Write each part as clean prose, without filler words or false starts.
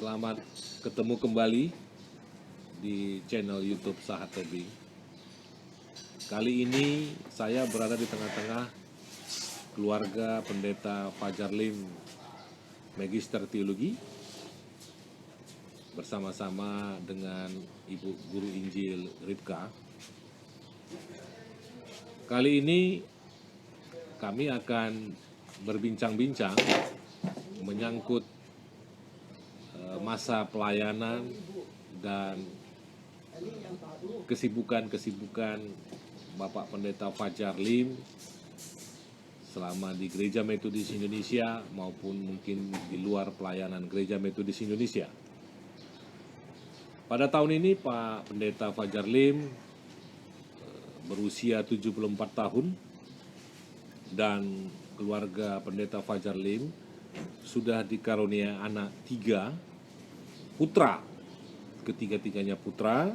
Selamat ketemu kembali di channel YouTube Sahat Tebing. Kali ini saya berada di tengah-tengah keluarga Pendeta Fajar Lim, Magister Teologi, bersama-sama dengan Ibu Guru Injil Ripka. Kali ini kami akan berbincang-bincang menyangkut masa pelayanan dan kesibukan-kesibukan Bapak Pendeta Fajar Lim selama di Gereja Metodis Indonesia maupun mungkin di luar pelayanan Gereja Metodis Indonesia. Pada tahun ini Pak Pendeta Fajar Lim berusia 74 tahun dan keluarga Pendeta Fajar Lim sudah dikarunia anak 3 putra, ketiga-tiganya putra,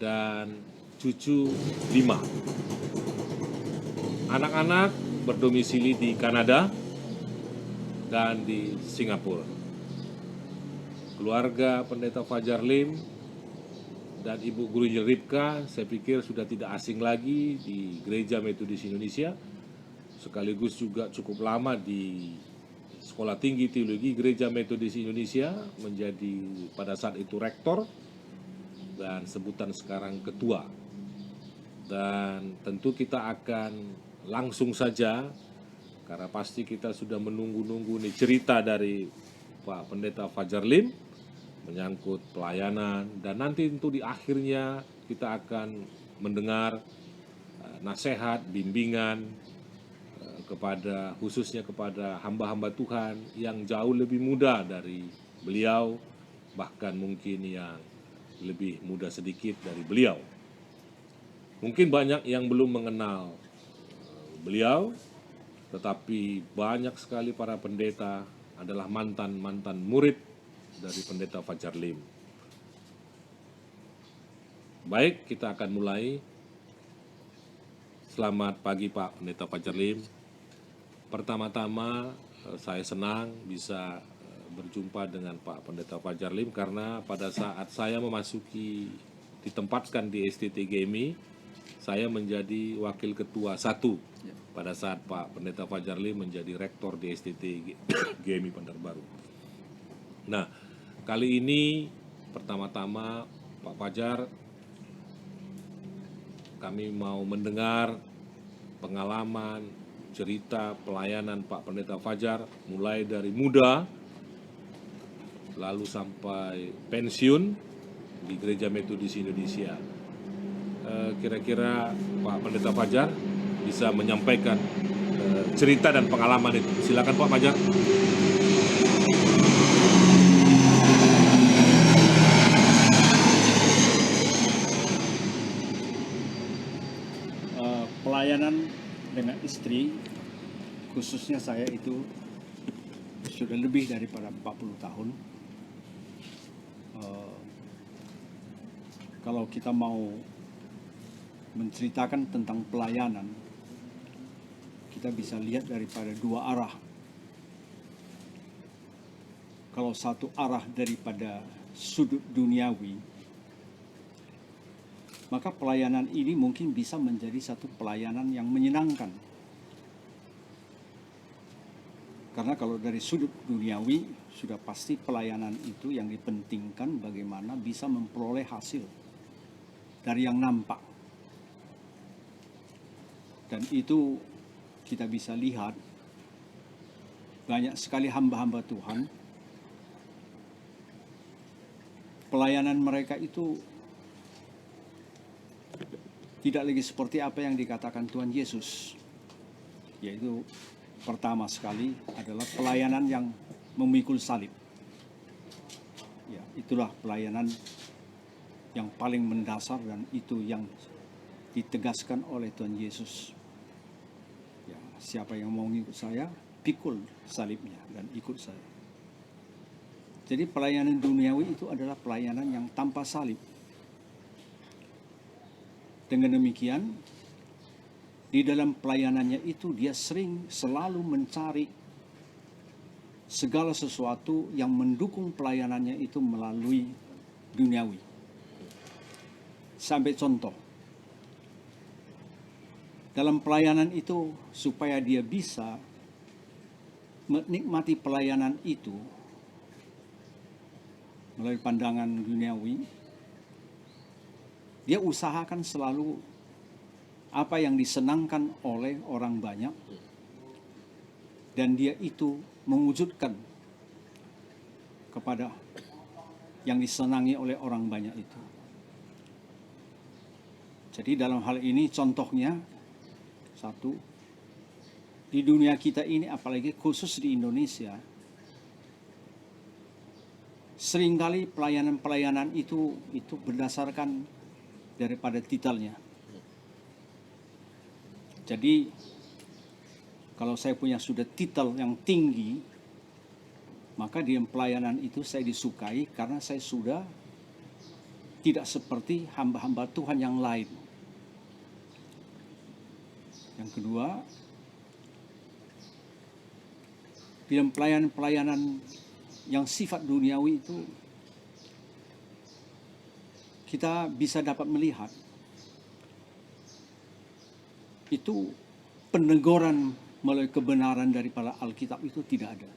dan cucu 5. Anak-anak berdomisili di Kanada dan di Singapura. Keluarga Pendeta Fajar Lim dan Ibu Guru Injil Ripka saya pikir sudah tidak asing lagi di Gereja Metodis Indonesia, sekaligus juga cukup lama di Sekolah Tinggi Teologi Gereja Metodis Indonesia, menjadi pada saat itu rektor dan sebutan sekarang ketua. Dan tentu kita akan langsung saja, karena pasti kita sudah menunggu-nunggu nih cerita dari Pak Pendeta Fajar Lim menyangkut pelayanan, dan nanti tentu di akhirnya kita akan mendengar nasihat, bimbingan khususnya kepada hamba-hamba Tuhan yang jauh lebih muda dari beliau, bahkan mungkin yang lebih muda sedikit dari beliau. Mungkin banyak yang belum mengenal beliau, tetapi banyak sekali para pendeta adalah mantan-mantan murid dari Pendeta Fajar Lim. Baik, kita akan mulai. Selamat pagi Pak Pendeta Fajar Lim. Pertama-tama saya senang bisa berjumpa dengan Pak Pendeta Fajar Lim karena pada saat saya ditempatkan di STT GMI, saya menjadi wakil ketua 1 pada saat Pak Pendeta Fajar Lim menjadi rektor di STT GMI Banjarbaru. Nah, kali ini pertama-tama Pak Fajar, kami mau mendengar pengalaman, cerita pelayanan Pak Pendeta Fajar mulai dari muda lalu sampai pensiun di Gereja Metodis Indonesia. Kira-kira Pak Pendeta Fajar bisa menyampaikan cerita dan pengalaman itu. Silakan Pak Fajar. Pelayanan dengan istri, khususnya saya itu sudah lebih daripada 40 tahun. Kalau kita mau menceritakan tentang pelayanan, kita bisa lihat daripada 2 arah. Kalau satu arah daripada sudut duniawi, maka pelayanan ini mungkin bisa menjadi satu pelayanan yang menyenangkan. Karena kalau dari sudut duniawi, sudah pasti pelayanan itu yang dipentingkan bagaimana bisa memperoleh hasil dari yang nampak. Dan itu kita bisa lihat banyak sekali hamba-hamba Tuhan, pelayanan mereka itu tidak lagi seperti apa yang dikatakan Tuhan Yesus, yaitu pertama sekali adalah pelayanan yang memikul salib. Ya, itulah pelayanan yang paling mendasar dan itu yang ditegaskan oleh Tuhan Yesus. Ya, siapa yang mau ikut saya, pikul salibnya dan ikut saya. Jadi pelayanan duniawi itu adalah pelayanan yang tanpa salib. Dengan demikian, di dalam pelayanannya itu dia selalu mencari segala sesuatu yang mendukung pelayanannya itu melalui duniawi. Sampai contoh, dalam pelayanan itu supaya dia bisa menikmati pelayanan itu melalui pandangan duniawi, dia usahakan selalu apa yang disenangkan oleh orang banyak, dan dia itu mewujudkan kepada yang disenangi oleh orang banyak itu. Jadi dalam hal ini contohnya, satu, di dunia kita ini, apalagi khusus di Indonesia, seringkali pelayanan-pelayanan itu berdasarkan daripada titelnya. Jadi kalau saya punya sudah titel yang tinggi, maka di pelayanan itu saya disukai karena saya sudah tidak seperti hamba-hamba Tuhan yang lain. Yang kedua, dalam pelayanan-pelayanan yang sifat duniawi itu, kita bisa dapat melihat itu peneguran melalui kebenaran daripada Alkitab itu tidak ada.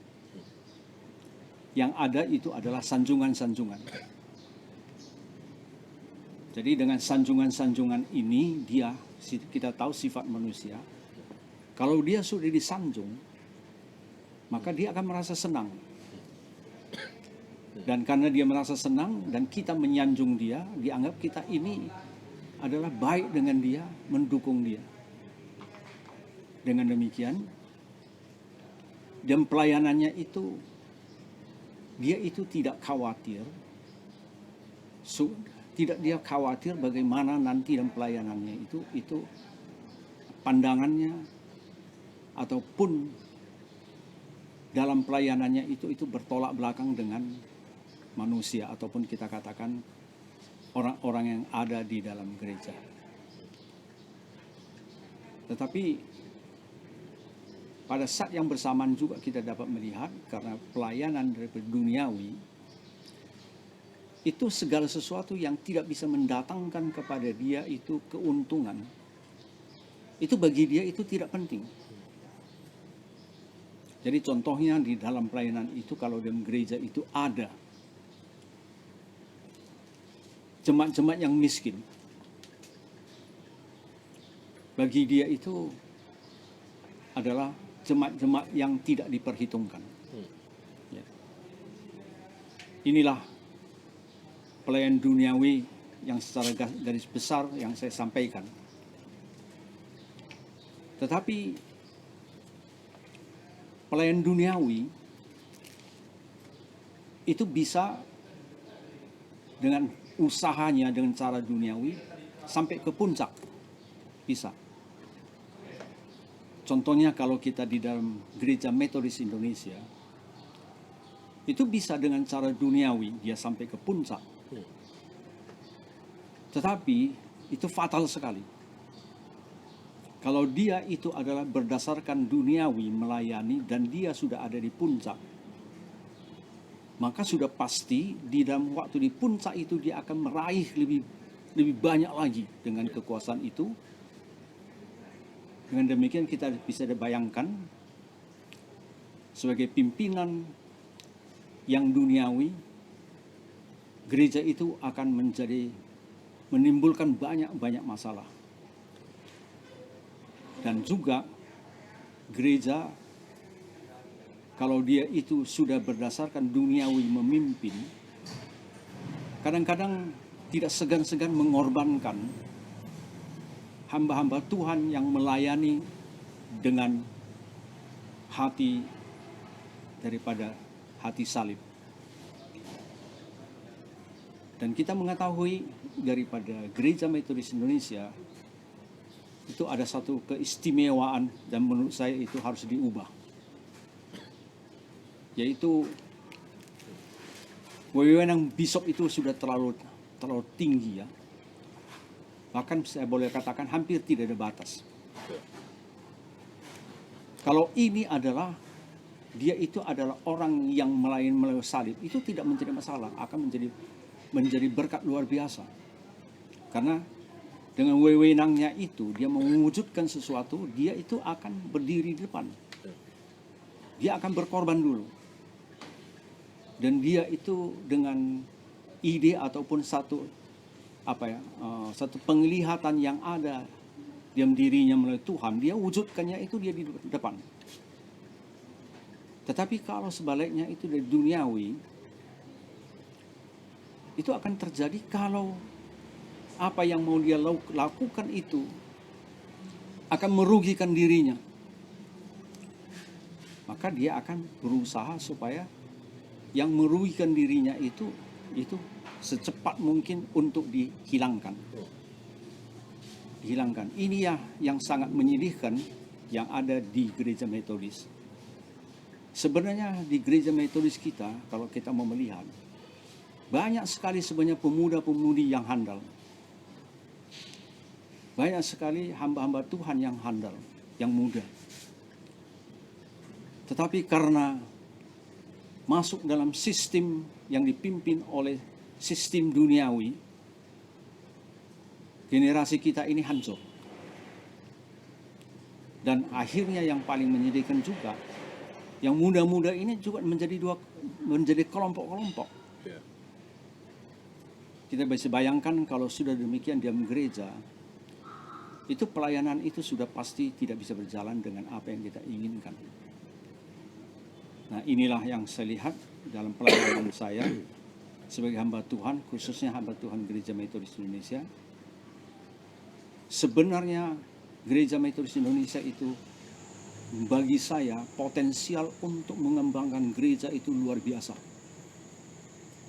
Yang ada itu adalah sanjungan-sanjungan. Jadi dengan sanjungan-sanjungan ini, kita tahu sifat manusia. Kalau dia sudah disanjung, maka dia akan merasa senang. Dan karena dia merasa senang dan kita menyanjung dia, dianggap kita ini adalah baik dengan dia, mendukung dia. Dengan demikian, dan pelayanannya itu, dia itu tidak khawatir, dia khawatir bagaimana nanti dalam pelayanannya itu pandangannya ataupun dalam pelayanannya itu bertolak belakang dengan manusia ataupun kita katakan orang-orang yang ada di dalam gereja. Tetapi pada saat yang bersamaan juga kita dapat melihat, karena pelayanan dari duniawi itu segala sesuatu yang tidak bisa mendatangkan kepada dia itu keuntungan, itu bagi dia itu tidak penting. Jadi contohnya di dalam pelayanan itu, kalau dalam gereja itu ada jemaat-jemaat yang miskin, bagi dia itu adalah jemaat-jemaat yang tidak diperhitungkan. Ya. Inilah pelayanan duniawi yang secara garis besar yang saya sampaikan. Tetapi pelayanan duniawi itu bisa dengan usahanya, dengan cara duniawi sampai ke puncak, bisa. Contohnya kalau kita di dalam gereja Metodis Indonesia, itu bisa dengan cara duniawi dia sampai ke puncak. Tetapi itu fatal sekali. Kalau dia itu adalah berdasarkan duniawi melayani dan dia sudah ada di puncak, maka sudah pasti di dalam waktu di puncak itu dia akan meraih lebih banyak lagi dengan kekuasaan itu. Dengan demikian kita bisa dibayangkan sebagai pimpinan yang duniawi, gereja itu akan menimbulkan banyak masalah. Dan juga gereja kalau dia itu sudah berdasarkan duniawi memimpin, kadang-kadang tidak segan-segan mengorbankan hamba-hamba Tuhan yang melayani dengan hati daripada hati salib. Dan kita mengetahui daripada Gereja Metodis Indonesia itu ada satu keistimewaan dan menurut saya itu harus diubah. Yaitu wewenang bishop itu sudah terlalu tinggi ya. Bahkan saya boleh katakan hampir tidak ada batas. Kalau ini adalah dia itu adalah orang yang melayani salib, itu tidak menjadi masalah, akan menjadi berkat luar biasa. Karena dengan wewenangnya itu, dia mewujudkan sesuatu, dia itu akan berdiri di depan. Dia akan berkorban dulu. Dan dia itu dengan ide ataupun satu penglihatan yang ada dalam dirinya melalui Tuhan, dia wujudkannya itu dia di depan. Tetapi kalau sebaliknya itu dari duniawi, itu akan terjadi kalau apa yang mau dia lakukan itu akan merugikan dirinya. Maka dia akan berusaha supaya yang merugikan dirinya itu secepat mungkin untuk dihilangkan. Ini yang sangat menyedihkan yang ada di gereja Metodis. Sebenarnya di gereja Metodis kita, kalau kita mau melihat, banyak sekali sebenarnya pemuda-pemudi yang handal. Banyak sekali hamba-hamba Tuhan yang handal, yang muda. Tetapi karena masuk dalam sistem yang dipimpin oleh sistem duniawi, generasi kita ini hancur. Dan akhirnya yang paling menyedihkan juga, yang muda-muda ini juga menjadi kelompok-kelompok. Kita bisa bayangkan kalau sudah demikian dalam gereja, itu pelayanan itu sudah pasti tidak bisa berjalan dengan apa yang kita inginkan. Nah, inilah yang saya lihat dalam pelayanan saya sebagai hamba Tuhan, khususnya hamba Tuhan Gereja Metodis Indonesia. Sebenarnya Gereja Metodis Indonesia itu bagi saya potensial untuk mengembangkan gereja itu luar biasa.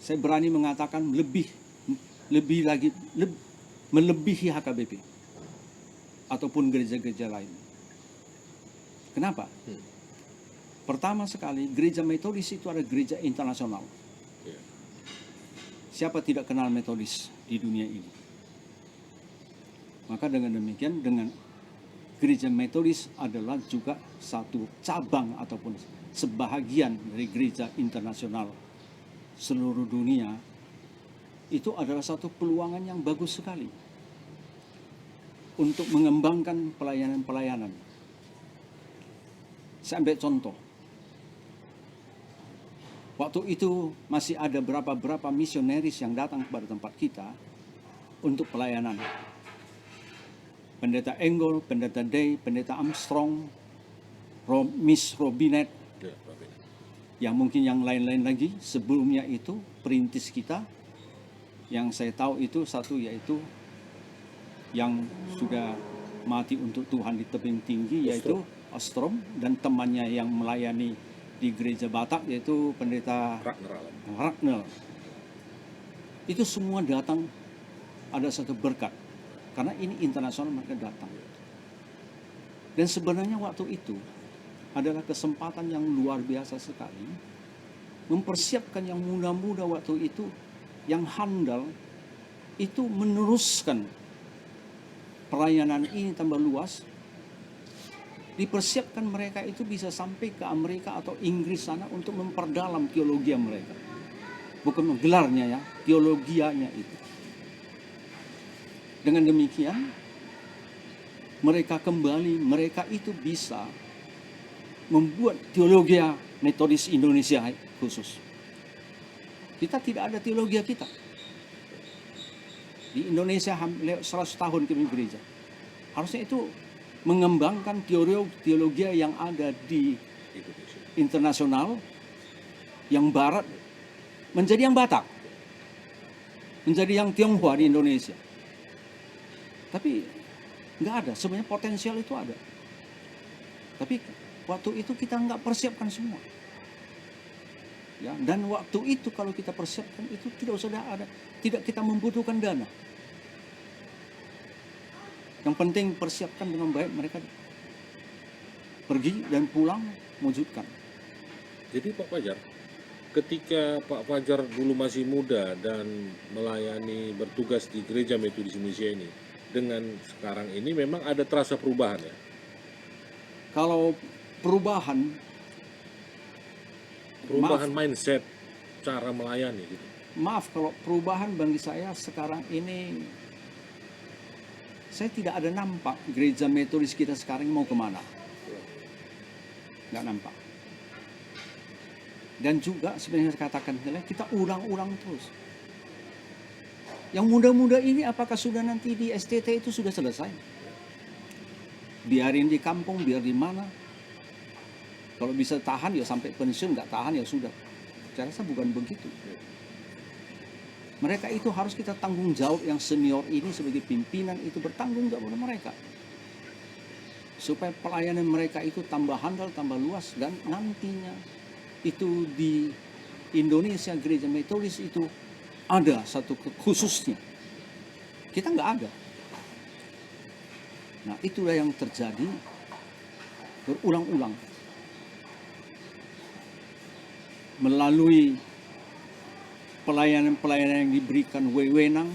Saya berani mengatakan melebihi HKBP ataupun gereja-gereja lain. Kenapa? Pertama sekali, Gereja Metodis itu ada gereja internasional. Siapa tidak kenal Metodis di dunia ini? Maka dengan demikian, dengan Gereja Metodis adalah juga satu cabang ataupun sebahagian dari gereja internasional seluruh dunia. Itu adalah satu peluangan yang bagus sekali untuk mengembangkan pelayanan-pelayanan. Saya ambil contoh. Waktu itu masih ada berapa misionaris yang datang kepada tempat kita untuk pelayanan. Pendeta Engel, Pendeta Day, Pendeta Armstrong, Miss Robinet, yang mungkin yang lain-lain lagi. Sebelumnya itu perintis kita, yang saya tahu itu satu yaitu yang sudah mati untuk Tuhan di tebing tinggi, yaitu Ostrom, dan temannya yang melayani di gereja Batak yaitu Pendeta Ragnel. Itu semua datang, ada satu berkat. Karena ini internasional, mereka datang. Dan sebenarnya waktu itu adalah kesempatan yang luar biasa sekali mempersiapkan yang muda-muda waktu itu, yang handal, itu meneruskan pelayanan ini tambah luas. Dipersiapkan mereka itu bisa sampai ke Amerika atau Inggris sana untuk memperdalam teologi mereka. Bukan gelarnya ya, teologianya itu. Dengan demikian, mereka itu bisa membuat teologi Metodis Indonesia khusus. Kita tidak ada teologi kita. Di Indonesia 100 tahun kami gereja. Harusnya itu mengembangkan teologi yang ada di internasional, yang barat, menjadi yang Batak, menjadi yang Tionghoa di Indonesia. Tapi nggak ada, sebenarnya potensial itu ada. Tapi waktu itu kita nggak persiapkan semua. Ya, dan waktu itu kalau kita persiapkan itu tidak kita membutuhkan dana. Yang penting persiapkan dengan baik, mereka pergi dan pulang mewujudkan. Jadi Pak Fajar, ketika Pak Fajar dulu masih muda dan melayani bertugas di Gereja Metodis Indonesia ini, dengan sekarang ini memang ada terasa perubahan ya? Kalau perubahan Perubahan mindset, cara melayani gitu. Maaf kalau perubahan bagi saya sekarang ini, saya tidak ada nampak gereja metodis kita sekarang mau kemana. Nggak nampak. Dan juga sebenarnya saya katakan, kita ulang-ulang terus. Yang muda-muda ini apakah sudah nanti di STT itu sudah selesai? Biarin di kampung, biar di mana. Kalau bisa tahan ya sampai pensiun, nggak tahan ya sudah. Saya rasa bukan begitu. Mereka itu harus kita tanggung jawab, yang senior ini sebagai pimpinan itu bertanggung jawab pada mereka. Supaya pelayanan mereka itu tambah handal, tambah luas, dan nantinya itu di Indonesia gereja metodis itu ada satu khususnya. Kita nggak ada. Nah, itulah yang terjadi berulang-ulang. Melalui pelayanan-pelayanan yang diberikan wewenang,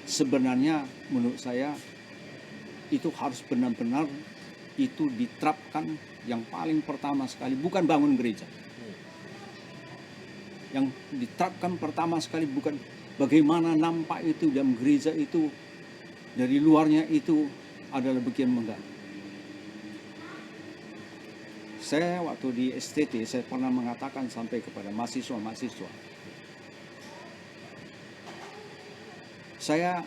sebenarnya menurut saya itu harus benar-benar itu diterapkan. Yang paling pertama sekali bukan bangun gereja. Yang diterapkan pertama sekali bukan bagaimana nampak itu dalam gereja itu, dari luarnya itu adalah bagian megah. Saya waktu di STT, saya pernah mengatakan sampai kepada mahasiswa-mahasiswa, saya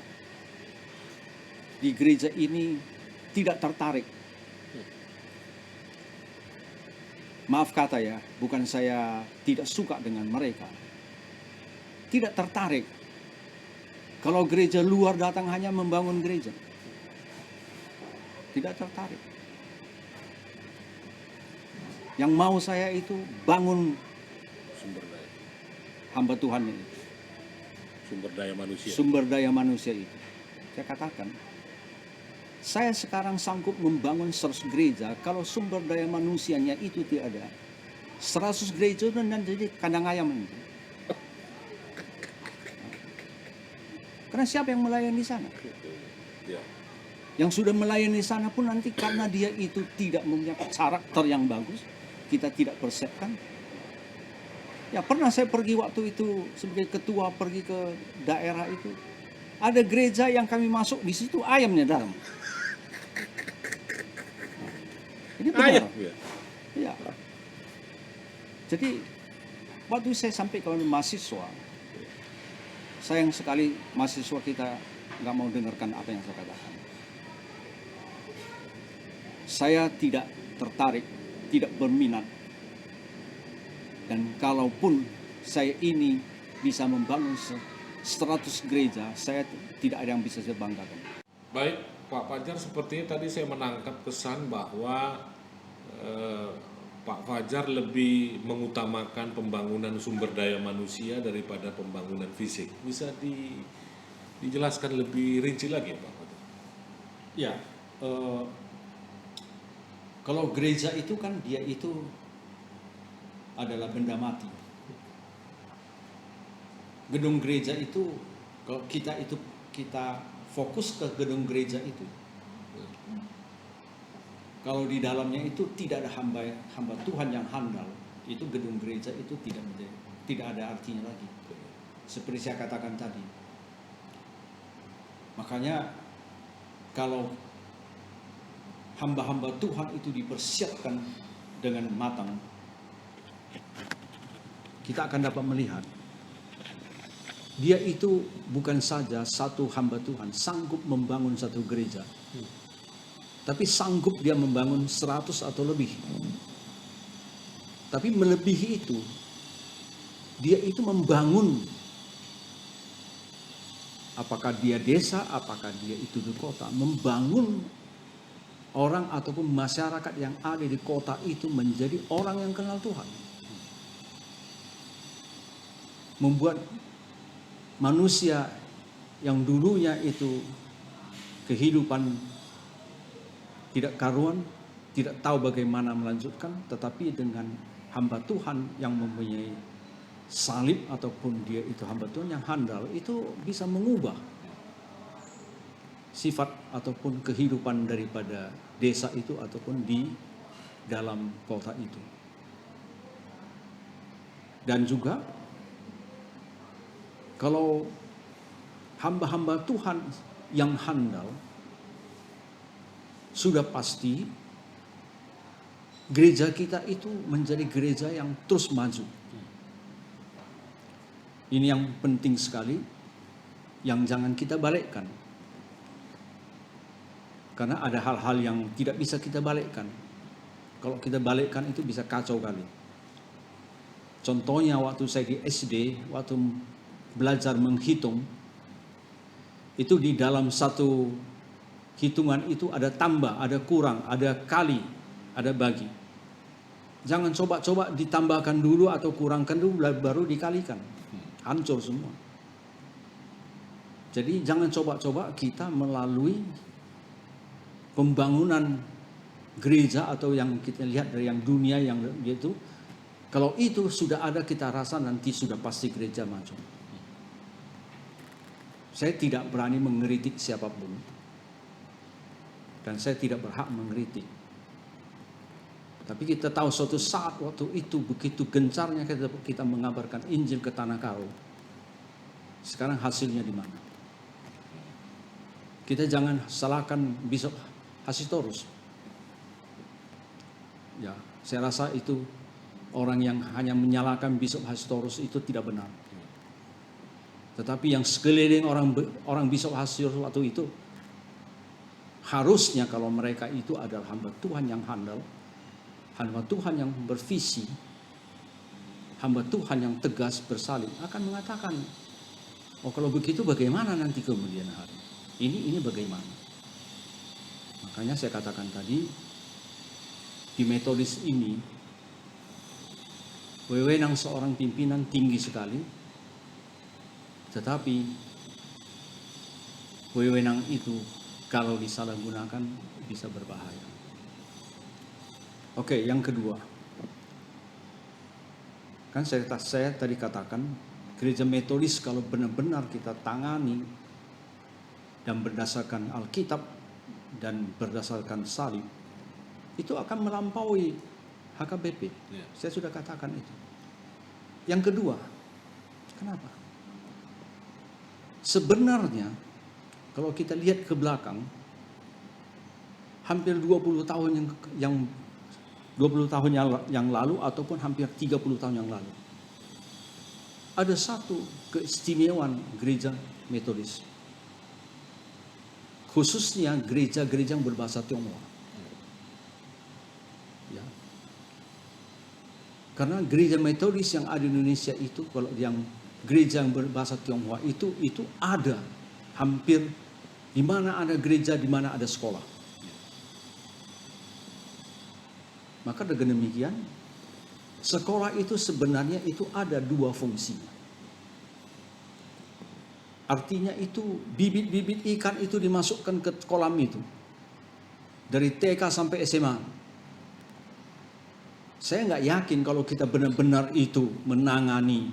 di gereja ini tidak tertarik. Maaf kata ya, bukan saya tidak suka dengan mereka. Tidak tertarik. Kalau gereja luar datang hanya membangun gereja. Tidak tertarik. Yang mau saya itu bangun Sumber daya. hamba Tuhan itu. Sumber daya manusia. Sumber daya manusia itu. Saya katakan, saya sekarang sanggup membangun 100 gereja kalau sumber daya manusianya itu tidak ada. 100 gereja dan jadi kandang ayam itu. Karena siapa yang melayani di sana? Ya. Yang sudah melayani di sana pun nanti karena dia itu tidak mempunyai karakter yang bagus, kita tidak persepkan. Ya, pernah saya pergi waktu itu sebagai ketua, pergi ke daerah itu. Ada gereja yang kami masuk, di situ ayamnya dalam. Ini benar. Ayam ya. Ya. Jadi waktu saya sampai ke mahasiswa, sayang sekali mahasiswa kita nggak mau dengarkan apa yang saya katakan. Saya tidak tertarik, tidak berminat. Dan kalaupun saya ini bisa membangun 100 gereja, saya tidak ada yang bisa saya banggakan. Baik, Pak Fajar, sepertinya tadi saya menangkap kesan bahwa Pak Fajar lebih mengutamakan pembangunan sumber daya manusia daripada pembangunan fisik. Bisa dijelaskan lebih rinci lagi, Pak Fajar? Ya, kalau gereja itu kan dia itu adalah benda mati. Gedung gereja itu, kalau kita fokus ke gedung gereja itu, kalau di dalamnya itu tidak ada hamba Tuhan yang handal, itu gedung gereja itu tidak ada artinya lagi. Seperti saya katakan tadi. Makanya kalau hamba-hamba Tuhan itu dipersiapkan dengan matang, kita akan dapat melihat dia itu bukan saja satu hamba Tuhan sanggup membangun satu gereja, tapi sanggup dia membangun 100 atau lebih. Tapi melebihi itu, dia itu membangun, apakah dia desa, apakah dia itu di kota, membangun orang ataupun masyarakat yang ada di kota itu menjadi orang yang kenal Tuhan. Membuat manusia yang dulunya itu kehidupan tidak karuan, tidak tahu bagaimana melanjutkan, tetapi dengan hamba Tuhan yang mempunyai salib ataupun dia itu hamba Tuhan yang handal, itu bisa mengubah sifat ataupun kehidupan daripada desa itu ataupun di dalam kota itu. Dan juga kalau hamba-hamba Tuhan yang handal, sudah pasti gereja kita itu menjadi gereja yang terus maju. Ini yang penting sekali, yang jangan kita balikkan. Karena ada hal-hal yang tidak bisa kita balikkan. Kalau kita balikkan itu bisa kacau kali. Contohnya waktu saya di SD, waktu belajar menghitung, itu di dalam satu hitungan itu ada tambah, ada kurang, ada kali, ada bagi. Jangan coba-coba ditambahkan dulu atau kurangkan dulu baru dikalikan. Hancur semua. Jadi jangan coba-coba kita melalui pembangunan gereja atau yang kita lihat dari yang dunia yang gitu. Kalau itu sudah ada, kita rasa nanti sudah pasti gereja maju. Saya tidak berani mengkritik siapapun. Dan saya tidak berhak mengkritik. Tapi kita tahu suatu saat waktu itu begitu gencarnya kita mengabarkan Injil ke Tanah Karo. Sekarang hasilnya di mana? Kita jangan salahkan Bishop Hasitorus. Ya, saya rasa itu orang yang hanya menyalahkan Bishop Hasitorus itu tidak benar. Tetapi yang sekeliling orang Bishop Hasitorus waktu itu, harusnya kalau mereka itu adalah hamba Tuhan yang handal, hamba Tuhan yang bervisi, hamba Tuhan yang tegas bersalin, akan mengatakan, oh kalau begitu bagaimana nanti kemudian hari? Ini bagaimana? Makanya saya katakan tadi, di metodis ini, wewenang seorang pimpinan tinggi sekali, tetapi wewenang itu kalau disalahgunakan bisa berbahaya. Oke, yang kedua. Kan saya tadi katakan, gereja metodis kalau benar-benar kita tangani dan berdasarkan Alkitab dan berdasarkan salib, itu akan melampaui HKBP. Saya sudah katakan itu. Yang kedua, kenapa? Sebenarnya kalau kita lihat ke belakang, hampir 20 tahun yang 20 tahun yang lalu ataupun hampir 30 tahun yang lalu, ada satu keistimewaan gereja metodis, khususnya gereja-gereja yang berbahasa Tionghoa. Ya. Karena gereja metodis yang ada di Indonesia itu, kalau yang gereja yang berbahasa Tionghoa itu ada hampir di mana ada gereja, di mana ada sekolah. Maka dengan demikian, sekolah itu sebenarnya itu ada dua fungsinya. Artinya itu bibit-bibit ikan itu dimasukkan ke kolam itu. Dari TK sampai SMA. Saya nggak yakin kalau kita benar-benar itu menangani,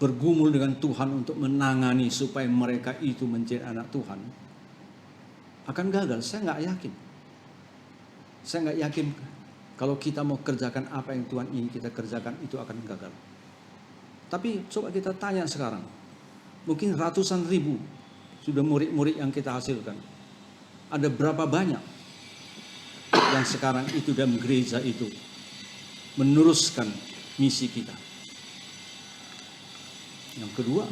bergumul dengan Tuhan untuk menangani supaya mereka itu menjadi anak Tuhan, akan gagal. Saya nggak yakin. Saya nggak yakin kalau kita mau kerjakan apa yang Tuhan ingin kita kerjakan itu akan gagal. Tapi coba kita tanya sekarang. Mungkin ratusan ribu sudah murid-murid yang kita hasilkan. Ada berapa banyak yang sekarang itu dalam gereja itu meneruskan misi kita? Yang kedua,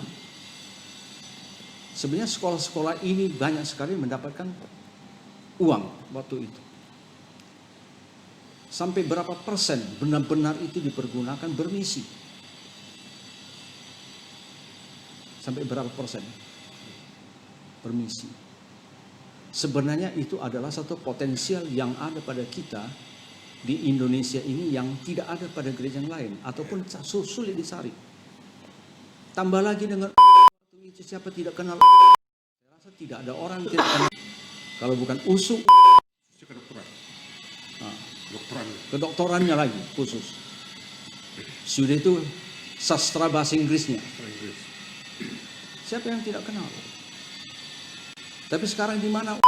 sebenarnya sekolah-sekolah ini banyak sekali mendapatkan uang waktu itu. Sampai berapa persen benar-benar itu dipergunakan bermisi? Sampai berapa persen bermisi? Sebenarnya itu adalah satu potensial yang ada pada kita di Indonesia ini yang tidak ada pada gereja yang lain ataupun sulit dicari. Tambah lagi dengan itu siapa tidak kenal? Saya rasa tidak ada orang yang tidak kenal. Kalau bukan USU, kedokterannya lagi khusus. Sudah itu sastra bahasa Inggrisnya. Siapa yang tidak kenal? Tapi sekarang di mana?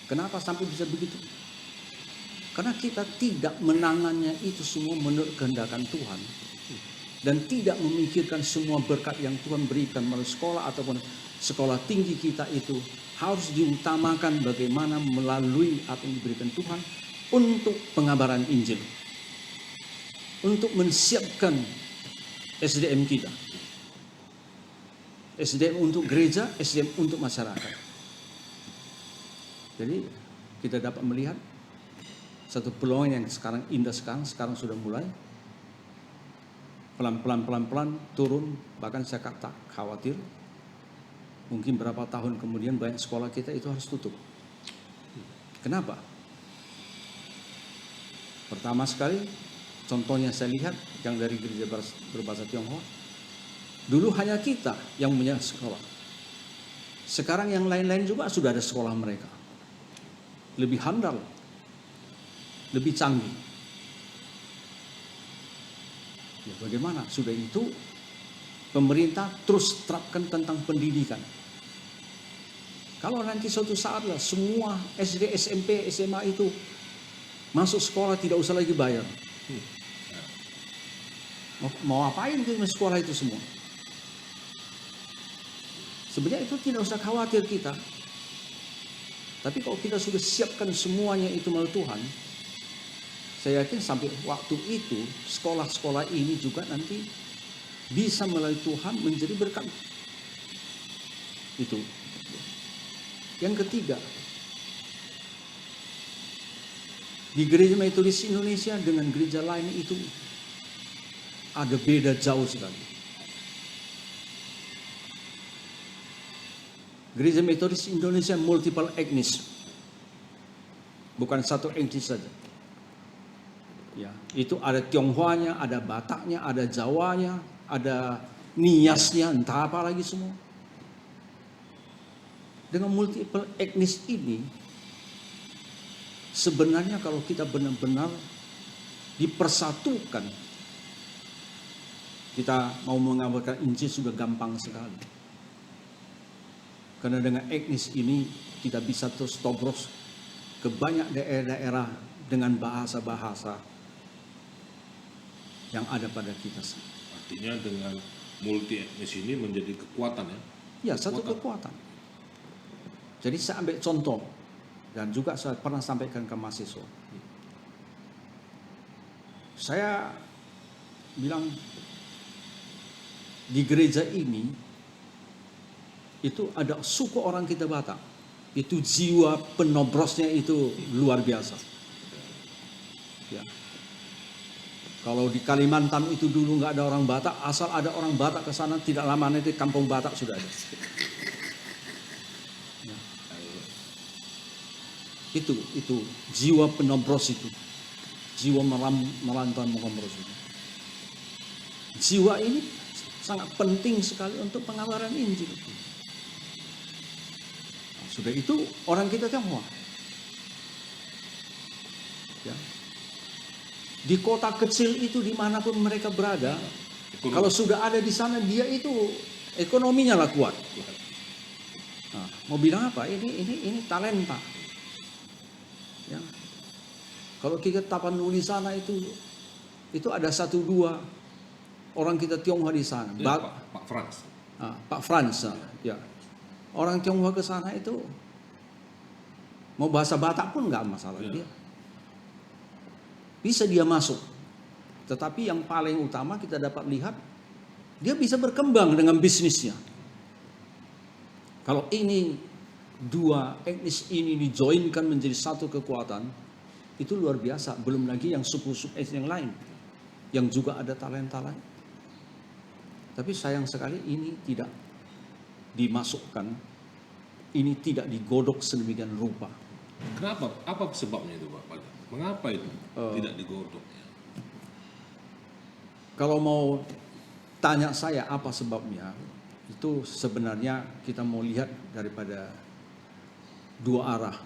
Kenapa sampai bisa begitu? Karena kita tidak menangannya itu semua menurut kehendak Tuhan. Dan tidak memikirkan semua berkat yang Tuhan berikan melalui sekolah ataupun sekolah tinggi kita itu harus diutamakan bagaimana melalui apa yang diberikan Tuhan untuk pengabaran Injil. Untuk mensiapkan SDM kita. SDM untuk gereja, SDM untuk masyarakat. Jadi kita dapat melihat satu peluang yang sekarang indah sekarang sudah mulai pelan-pelan turun, bahkan saya tak khawatir mungkin berapa tahun kemudian banyak sekolah kita itu harus tutup. Kenapa? Pertama sekali, contohnya saya lihat yang dari gereja berbahasa Tionghoa, dulu hanya kita yang punya sekolah. Sekarang yang lain-lain juga sudah ada sekolah mereka. Lebih handal, lebih canggih. Ya, bagaimana? Sudah itu pemerintah terus terapkan tentang pendidikan. Kalau nanti suatu saat lah semua SD, SMP, SMA itu masuk sekolah tidak usah lagi bayar. Mau apain ke sekolah itu semua? Sebenarnya itu tidak usah khawatir kita. Tapi kalau kita sudah siapkan semuanya itu melalui Tuhan, saya yakin sampai waktu itu sekolah-sekolah ini juga nanti bisa melalui Tuhan menjadi berkat. Itu. Yang ketiga, di gereja Metodis Indonesia dengan gereja lain itu ada beda jauh sekali. Gereja Metodis Indonesia multiple etnis, bukan satu etnis saja. Ya, itu ada Tionghoanya, ada Bataknya, ada Jawanya, ada Niasnya, entah apa lagi semua. Dengan multiple etnis ini, sebenarnya kalau kita benar-benar dipersatukan, kita mau mengabarkan Injil sudah gampang sekali. Karena dengan etnis ini kita bisa terus tobros ke banyak daerah-daerah dengan bahasa-bahasa yang ada pada kita. Artinya dengan multi etnis ini menjadi kekuatan ya? Ya, satu kekuatan. Jadi saya ambil contoh dan juga saya pernah sampaikan ke mahasiswa. Saya bilang di gereja ini itu ada suku orang kita Batak. Itu jiwa penobrosnya itu luar biasa. Ya. Kalau di Kalimantan itu dulu nggak ada orang Batak, asal ada orang Batak ke sana tidak lama nanti kampung Batak sudah ada. Ya. Itu jiwa penobros itu, jiwa merantau mengombros itu. Jiwa ini sangat penting sekali untuk pengabaran Injil. Sudah itu orang kita Tionghoa. Ya. Di kota kecil itu dimanapun mereka berada, kalau sudah ada di sana dia itu ekonominya lah kuat. Nah, mau bilang apa? Ini talenta. Ya. Kalau kita Tapanuli sana itu ada 1-2 orang kita Tionghoa di sana. Ya, Pak Frans. Pak Frans, ya. Orang Tionghoa ke sana itu mau bahasa Batak pun nggak masalah dia. Bisa dia masuk. Tetapi yang paling utama kita dapat lihat dia bisa berkembang dengan bisnisnya. Kalau ini 2 etnis ini dijoinkan menjadi satu kekuatan, itu luar biasa. Belum lagi yang suku-suku etnis yang lain yang juga ada talenta lain. Tapi sayang sekali ini tidak dimasukkan, ini tidak digodok sedemikian rupa. Kenapa? Apa sebabnya itu Pak? Mengapa itu tidak digodok? Kalau mau tanya saya apa sebabnya, itu sebenarnya kita mau lihat daripada 2 arah.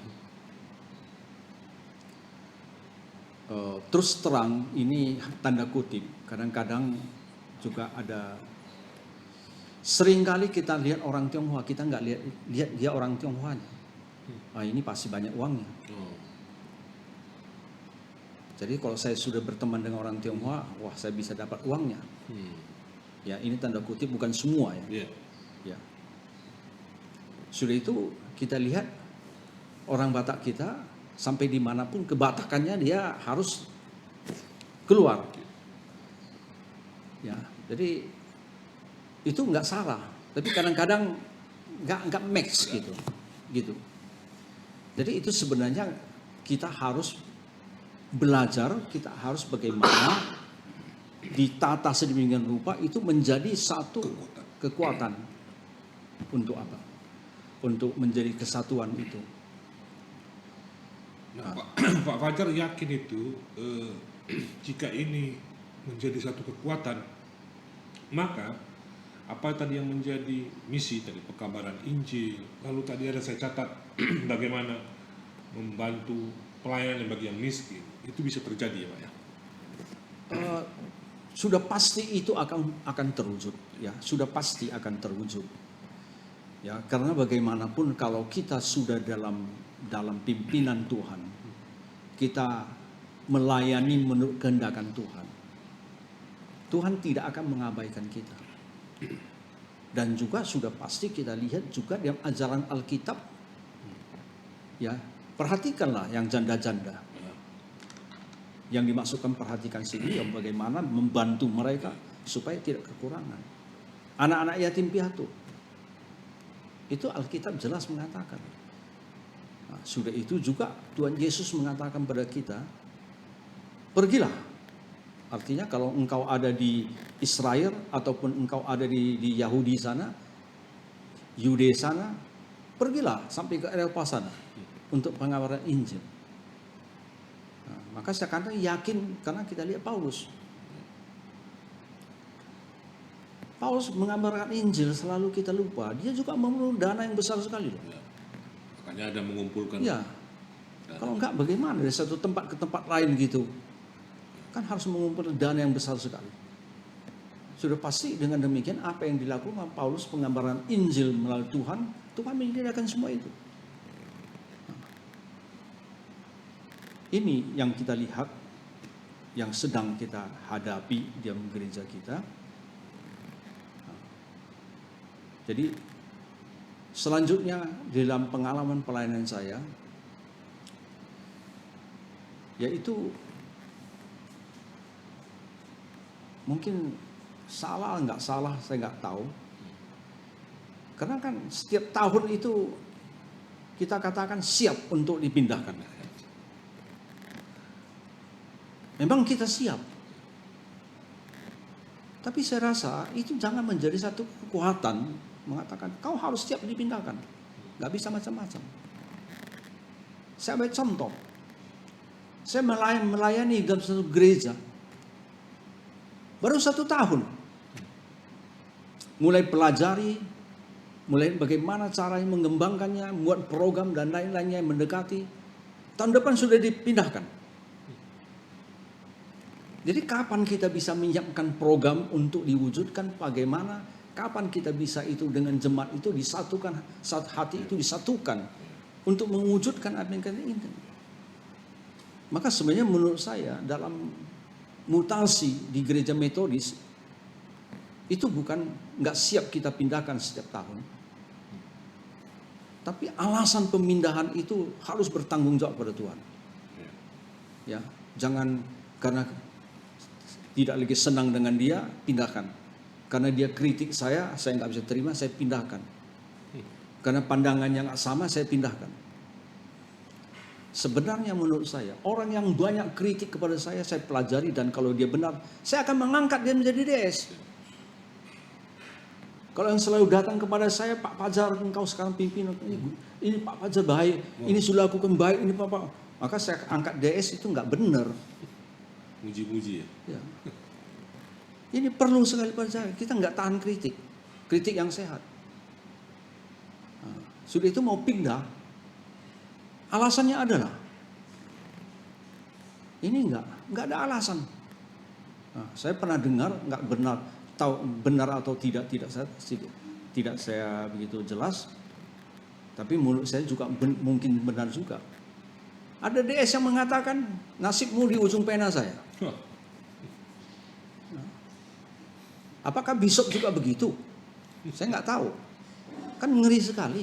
Terus terang ini tanda kutip, kadang-kadang juga ada. Seringkali kita lihat orang Tionghoa, kita nggak lihat dia orang Tionghoanya. Ini pasti banyak uangnya. Jadi kalau saya sudah berteman dengan orang Tionghoa, wah saya bisa dapat uangnya. Ya, ini tanda kutip, bukan semua ya. Iya. Ya. Sudah itu kita lihat orang Batak kita sampai dimanapun kebatakannya dia harus keluar. Ya, jadi itu nggak salah, tapi kadang-kadang nggak match gitu. Jadi itu sebenarnya kita harus belajar, kita harus bagaimana ditata sedemikian rupa itu menjadi satu kekuatan. Untuk apa? Untuk menjadi kesatuan itu. Nah, Pak Fajar yakin itu jika ini menjadi satu kekuatan, maka apa tadi yang menjadi misi tadi, pekabaran Injil, lalu tadi ada saya catat bagaimana membantu pelayanan bagi yang miskin, itu bisa terjadi ya Pak ya? Sudah pasti itu akan terwujud, ya, sudah pasti akan terwujud. Ya, karena bagaimanapun kalau kita sudah dalam pimpinan Tuhan, kita melayani menurut kehendakan Tuhan, Tuhan tidak akan mengabaikan kita. Dan juga sudah pasti kita lihat juga dalam ajaran Alkitab, ya, perhatikanlah yang janda-janda. Yang dimaksudkan perhatikan sini yang bagaimana membantu mereka supaya tidak kekurangan. Anak-anak yatim piatu. Itu Alkitab jelas mengatakan. Nah, sudah itu juga Tuhan Yesus mengatakan pada kita, pergilah. Artinya kalau engkau ada di Israel ataupun engkau ada di Yahudi sana, Yudea sana, pergilah sampai ke Eropa sana untuk pengabaran Injil. Nah, maka saya katakan yakin karena kita lihat Paulus. Paulus mengabarkan Injil selalu kita lupa. Dia juga memerlukan dana yang besar sekali loh. Ya. Makanya ada mengumpulkan. Ya. Kalau enggak bagaimana dari satu tempat ke tempat lain gitu. Kan harus mengumpulkan dana yang besar sekali. Sudah pasti dengan demikian apa yang dilakukan Paulus pengabaran Injil melalui Tuhan, Tuhan menyediakan semua itu. Ini yang kita lihat, yang sedang kita hadapi di dalam gereja kita. Jadi selanjutnya dalam pengalaman pelayanan saya, yaitu mungkin salah nggak salah saya nggak tahu. Karena kan setiap tahun itu kita katakan siap untuk dipindahkan. Memang kita siap. Tapi saya rasa itu jangan menjadi satu kekuatan mengatakan kau harus siap dipindahkan. Gak bisa macam-macam. Saya ambil contoh. Saya melayani dalam satu gereja. Baru 1 tahun. Mulai pelajari, mulai bagaimana caranya mengembangkannya, membuat program dan lain-lainnya yang mendekati. Tahun depan sudah dipindahkan. Jadi kapan kita bisa menyiapkan program untuk diwujudkan, bagaimana, kapan kita bisa itu dengan jemaat itu disatukan, satu hati itu disatukan untuk mewujudkan apa yang kita inginkan. Maka sebenarnya menurut saya dalam mutasi di gereja metodis itu bukan nggak siap kita pindahkan setiap tahun. Tapi alasan pemindahan itu harus bertanggung jawab pada Tuhan. Ya, jangan karena tidak lagi senang dengan dia, pindahkan. Karena dia kritik saya nggak bisa terima, saya pindahkan. Karena pandangannya nggak sama, saya pindahkan. Sebenarnya menurut saya, orang yang banyak kritik kepada saya pelajari dan kalau dia benar, saya akan mengangkat dia menjadi DS. Kalau yang selalu datang kepada saya, Pak Fajar, engkau sekarang pimpin, ini Pak Fajar baik, ini sudah lakukan baik, ini Pak. Maka saya angkat DS itu nggak benar. Muji-muji ya. Ya. Ini perlu sekali pada saya. Kita nggak tahan kritik yang sehat. Nah, sudah itu mau pindah, alasannya adalah ini nggak ada alasan. Nah, saya pernah dengar nggak benar, tahu benar atau tidak saya begitu jelas. Tapi menurut saya juga mungkin benar juga. Ada DS yang mengatakan nasibmu di ujung pena saya. Apakah Bishop juga begitu? Saya nggak tahu. Kan ngeri sekali.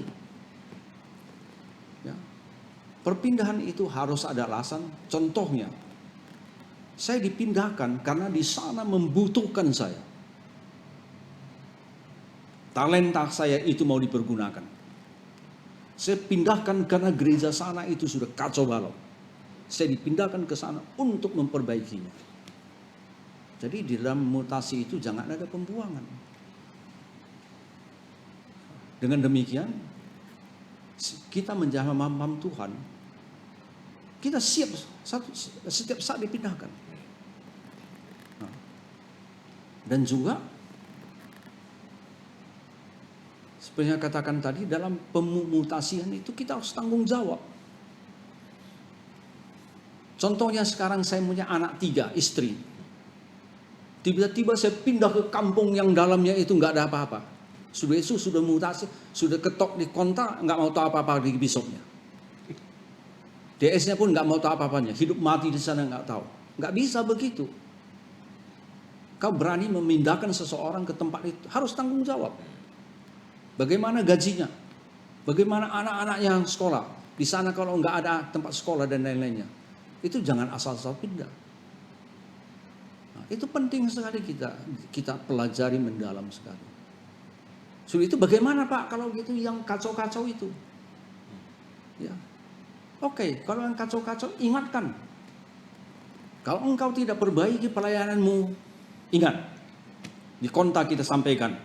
Ya. Perpindahan itu harus ada alasan. Contohnya, saya dipindahkan karena di sana membutuhkan saya. Talenta saya itu mau dipergunakan. Saya pindahkan karena gereja sana itu sudah kacau balau. Saya dipindahkan ke sana untuk memperbaikinya. Jadi di dalam mutasi itu jangan ada pembuangan. Dengan demikian, kita menjadi hamba Tuhan. Kita siap setiap saat dipindahkan. Dan juga seperti yang katakan tadi, dalam pemutasian itu kita harus tanggung jawab. Contohnya sekarang saya punya anak 3, istri. Tiba-tiba saya pindah ke kampung yang dalamnya itu nggak ada apa-apa. Sudah itu sudah mutasi, sudah ketok di kontak, nggak mau tahu apa-apa di Bishopnya. DS-nya pun nggak mau tahu apa-apanya. Hidup mati di sana nggak tahu. Nggak bisa begitu. Kau berani memindahkan seseorang ke tempat itu, harus tanggung jawab. Bagaimana gajinya? Bagaimana anak-anak yang sekolah? Di sana kalau nggak ada tempat sekolah dan lain-lainnya, itu jangan asal-asal pindah. Nah, itu penting sekali kita pelajari mendalam sekali. So, itu bagaimana Pak kalau gitu yang kacau-kacau itu? Ya, oke, kalau yang kacau-kacau ingatkan. Kalau engkau tidak perbaiki pelayananmu, ingat, di kontak kita sampaikan.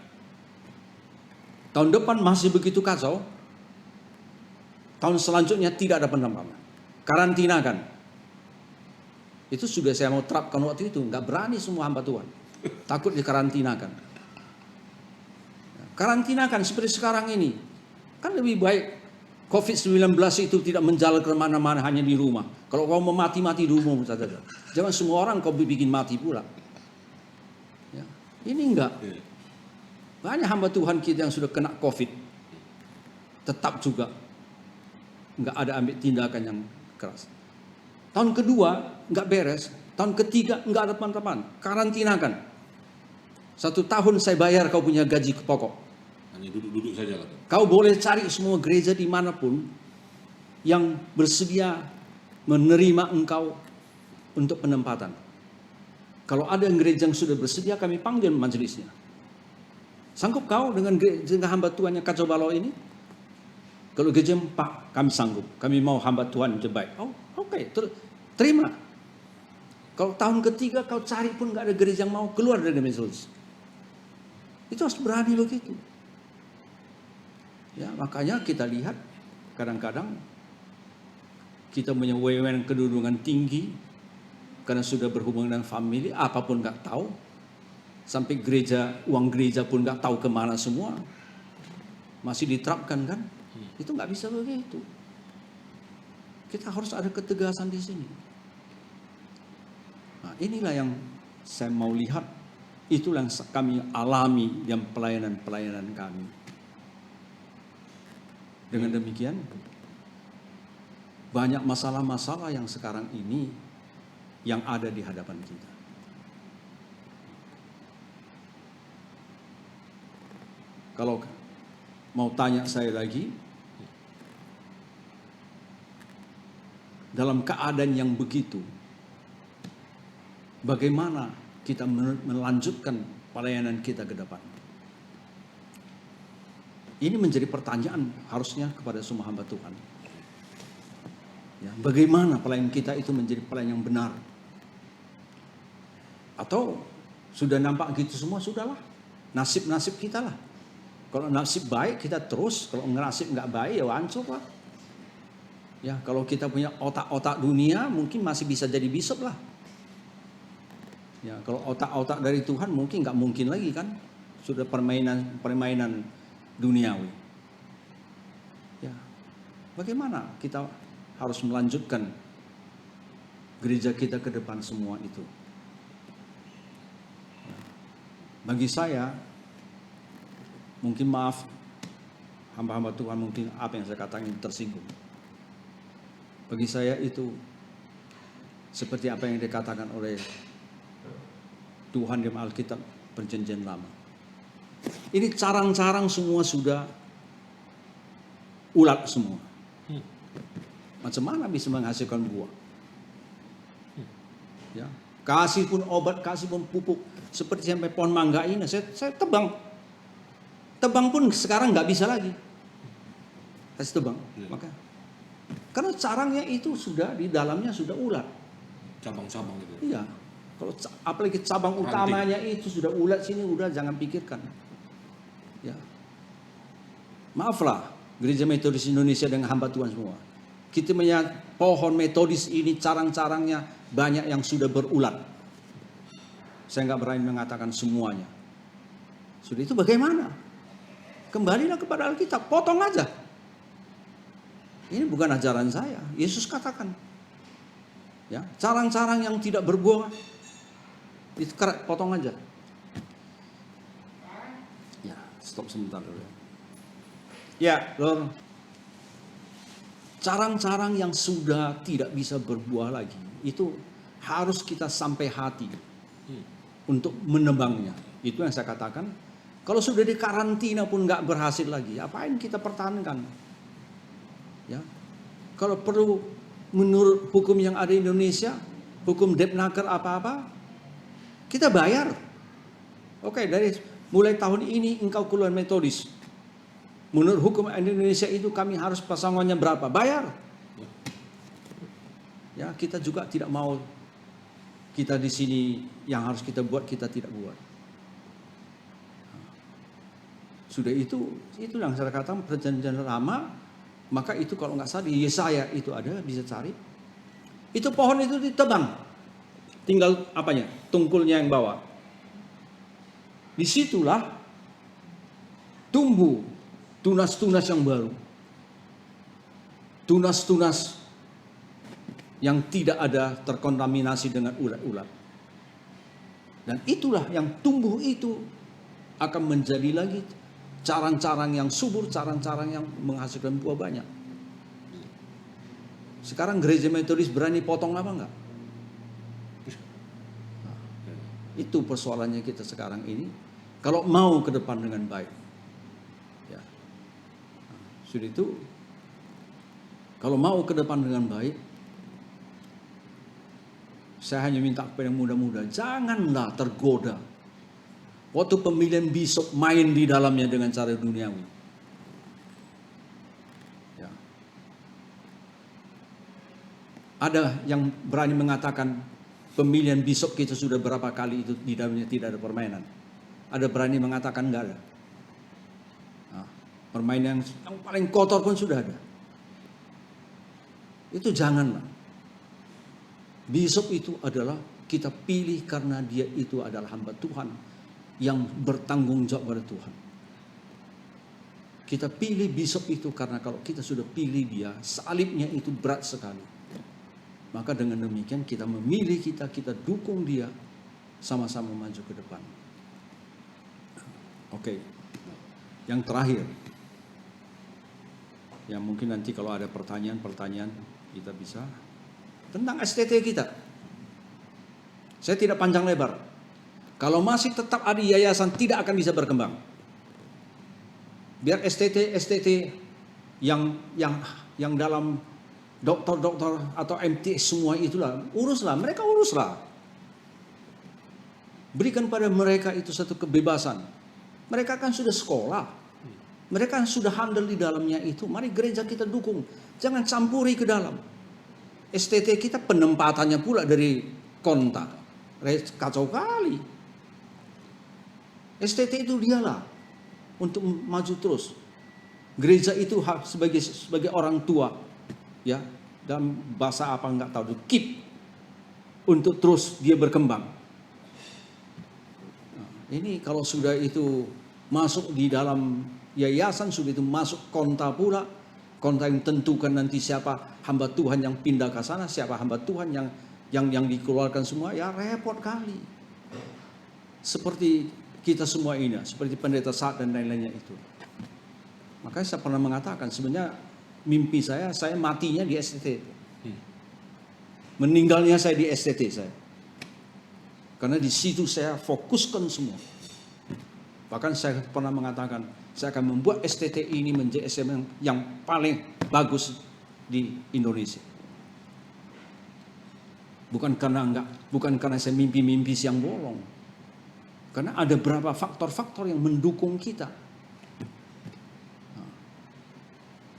Tahun depan masih begitu kacau. Tahun selanjutnya tidak ada penambahan. Karantinakan. Itu sudah saya mau terapkan waktu itu. Nggak berani semua hamba Tuhan. Takut dikarantinakan. Karantinakan seperti sekarang ini. Kan lebih baik COVID-19 itu tidak menjalar kemana-mana, hanya di rumah. Kalau kau mau mati-mati di rumah saja. Jangan semua orang kau bikin mati pula. Ya. Ini enggak. Banyak hamba Tuhan kita yang sudah kena COVID. Tetap juga enggak ada ambil tindakan yang keras. Tahun kedua enggak beres. Tahun ketiga enggak ada teman-teman. Karantinakan. 1 tahun saya bayar kau punya gaji pokok. Hanya duduk-duduk saja lah. Kau boleh cari semua gereja dimanapun yang bersedia menerima engkau untuk penempatan. Kalau ada gereja yang sudah bersedia, kami panggil majelisnya. Sanggup kau dengan hamba Tuhan yang kacau balau ini? Kalau gereja Pak, kami sanggup. Kami mau hamba Tuhan yang terbaik. Oh, oke, terima. Kalau tahun ketiga kau cari pun nggak ada gereja yang mau, keluar dari majelis. Itu harus berani begitu. Ya, makanya kita lihat kadang-kadang kita punya wewenang kedudukan tinggi karena sudah berhubungan dengan famili, apapun nggak tahu, sampai gereja, uang gereja pun nggak tahu kemana semua, masih diterapkan kan? Itu nggak bisa begitu. Kita harus ada ketegasan di sini. Nah, inilah yang saya mau lihat, itulah yang kami alami yang pelayanan-pelayanan kami. Dengan demikian, banyak masalah-masalah yang sekarang ini yang ada di hadapan kita. Kalau mau tanya saya lagi, dalam keadaan yang begitu, bagaimana kita melanjutkan pelayanan kita ke depan? Ini menjadi pertanyaan harusnya kepada semua hamba Tuhan. Ya, bagaimana pelayanan kita itu menjadi pelayanan yang benar? Atau sudah nampak gitu semua, sudahlah. Nasib-nasib kita lah. Kalau nasib baik kita terus, kalau nasib nggak baik ya hancur lah. Ya, kalau kita punya otak-otak dunia mungkin masih bisa jadi bishop lah. Ya, kalau otak-otak dari Tuhan mungkin nggak mungkin lagi kan. Sudah permainan duniawi. Ya, bagaimana kita harus melanjutkan gereja kita ke depan semua itu? Ya. Bagi saya, mungkin maaf, hamba-hamba Tuhan mungkin apa yang saya katakan tersinggung. Bagi saya itu seperti apa yang dikatakan oleh Tuhan dalam Alkitab Perjanjian Lama. Ini carang-carang semua sudah ulat semua. Macam mana bisa menghasilkan buah? Ya, kasih pun obat, kasih pun pupuk. Seperti sampai pohon mangga ini, saya tebang. Tebang pun sekarang nggak bisa lagi. Kasih tebang. Maka karena carangnya itu sudah di dalamnya sudah ulat. Cabang-cabang gitu. Iya. Kalau apalagi cabang utamanya itu sudah ulat sini, udah jangan pikirkan. Ya. Maaflah Gereja Metodis Indonesia dengan hamba Tuhan semua. Kita melihat pohon metodis ini carang-carangnya banyak yang sudah berulat. Saya nggak berani mengatakan semuanya. Sudah itu bagaimana? Kembalilah kepada Alkitab, potong aja. Ini bukan ajaran saya. Yesus katakan, ya, carang-carang yang tidak berbuah itu potong aja. Ya, stop sebentar dulu. Ya, Lord. Carang-carang yang sudah tidak bisa berbuah lagi, itu harus kita sampai hati untuk menebangnya. Itu yang saya katakan. Kalau sudah di karantina pun nggak berhasil lagi, apain kita pertahankan? Ya, kalau perlu menurut hukum yang ada di Indonesia, hukum Depnaker apa-apa, kita bayar. Oke, dari mulai tahun ini engkau keluar metodis. Menurut hukum Indonesia itu kami harus pasangannya berapa? Bayar. Ya, kita juga tidak mau kita di sini yang harus kita buat kita tidak buat. Sudah itu yang saya katakan Perjanjian Lama, maka itu kalau nggak salah di Yesaya itu ada, bisa cari. Itu pohon itu ditebang. Tinggal apanya? Tungkulnya yang bawah. Disitulah tumbuh tunas-tunas yang baru. Tunas-tunas yang tidak ada terkontaminasi dengan ulat-ulat. Dan itulah yang tumbuh itu akan menjadi lagi carang-carang yang subur, carang-carang yang menghasilkan buah banyak. Sekarang gereja metodis berani potong apa enggak? Nah, itu persoalannya kita sekarang ini. Kalau mau ke depan dengan baik. Sudah itu, kalau mau ke depan dengan baik, saya hanya minta kepada yang muda-muda, janganlah tergoda. Waktu pemilihan bisop main di dalamnya dengan cara duniawi. Ya. Ada yang berani mengatakan pemilihan bisop kita sudah berapa kali itu di dalamnya tidak ada permainan. Ada berani mengatakan enggak ada. Permainan yang paling kotor pun sudah ada. Itu janganlah. Bisop itu adalah kita pilih karena dia itu adalah hamba Tuhan yang bertanggung jawab pada Tuhan. Kita pilih bisop itu karena kalau kita sudah pilih dia, salibnya itu berat sekali. Maka dengan demikian kita memilih kita dukung dia, sama-sama maju ke depan. Oke. Yang terakhir. Ya mungkin nanti kalau ada pertanyaan kita bisa tentang STT kita. Saya tidak panjang lebar. Kalau masih tetap ada yayasan tidak akan bisa berkembang. Biar STT yang dalam dokter atau MT semua itulah uruslah, mereka uruslah. Berikan pada mereka itu satu kebebasan. Mereka kan sudah sekolah. Mereka sudah handal di dalamnya itu. Mari gereja kita dukung. Jangan campuri ke dalam. STT kita penempatannya pula dari kontak. Kacau kali. STT itu dialah. Untuk maju terus. Gereja itu sebagai orang tua. Ya. Dalam bahasa apa enggak tahu. Keep. Untuk terus dia berkembang. Nah, ini kalau sudah itu masuk di dalam yayasan, sudah itu masuk konta pula, konta yang tentukan nanti siapa hamba Tuhan yang pindah ke sana, siapa hamba Tuhan yang dikeluarkan semua, ya repot kali. Seperti kita semua ini, seperti pendeta Saat dan lain-lainnya itu. Makanya saya pernah mengatakan sebenarnya mimpi saya matinya di STT. Meninggalnya saya di STT saya. Karena di situ saya fokuskan semua. Bahkan saya pernah mengatakan, saya akan membuat STT ini menjadi SMM yang paling bagus di Indonesia. Bukan karena saya mimpi-mimpi siang bolong. Karena ada beberapa faktor-faktor yang mendukung kita. Nah,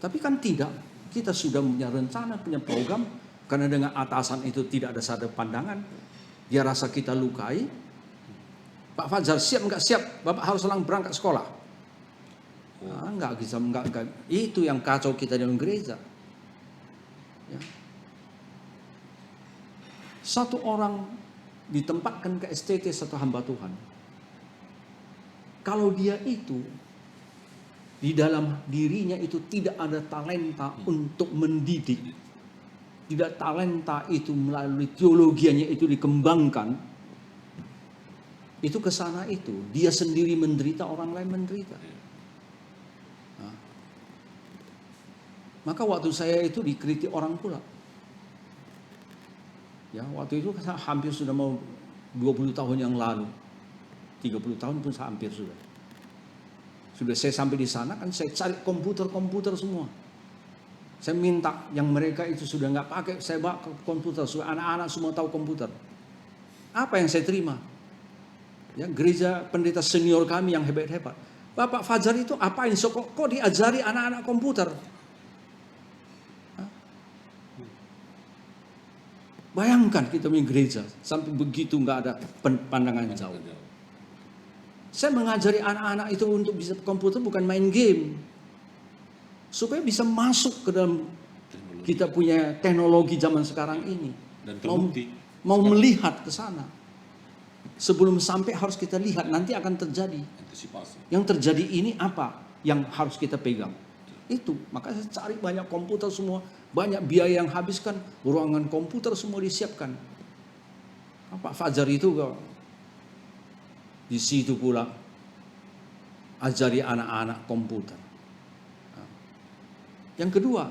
tapi kan tidak, kita sudah punya rencana, punya program. Karena dengan atasan itu tidak ada satu pandangan, dia rasa kita lukai. Pak Fajar siap nggak siap? Bapak harus langsung berangkat sekolah. Nah, enggak. Itu yang kacau kita dalam gereja. Ya. Satu orang ditempatkan ke STT, satu hamba Tuhan. Kalau dia itu di dalam dirinya itu tidak ada talenta untuk mendidik, tidak talenta itu melalui teologianya itu dikembangkan, itu ke sana itu dia sendiri menderita, orang lain menderita. Nah, maka waktu saya itu dikritik orang pula. Ya, waktu itu hampir sudah mau 20 tahun yang lalu. 30 tahun pun hampir sudah. Sudah saya sampai di sana kan saya cari komputer semua. Saya minta yang mereka itu sudah nggak pakai, saya bawa ke komputer. Supaya anak-anak semua tahu komputer. Apa yang saya terima? Ya, gereja pendeta senior kami yang hebat-hebat. Bapak Fajar itu apain? Kok diajari anak-anak komputer? Hah? Bayangkan kita punya gereja sampai begitu nggak ada pandangan jauh. Saya mengajari anak-anak itu untuk bisa komputer bukan main game. Supaya bisa masuk ke dalam kita punya teknologi zaman sekarang ini. Dan terbukti. Mau melihat ke sana. Sebelum sampai harus kita lihat nanti akan terjadi. Antisipasi. Yang terjadi ini apa yang harus kita pegang. Itu, maka saya cari banyak komputer semua. Banyak biaya yang habiskan. Ruangan komputer semua disiapkan. Pak Fajar itu kok di situ pula ajari anak-anak komputer. Yang kedua,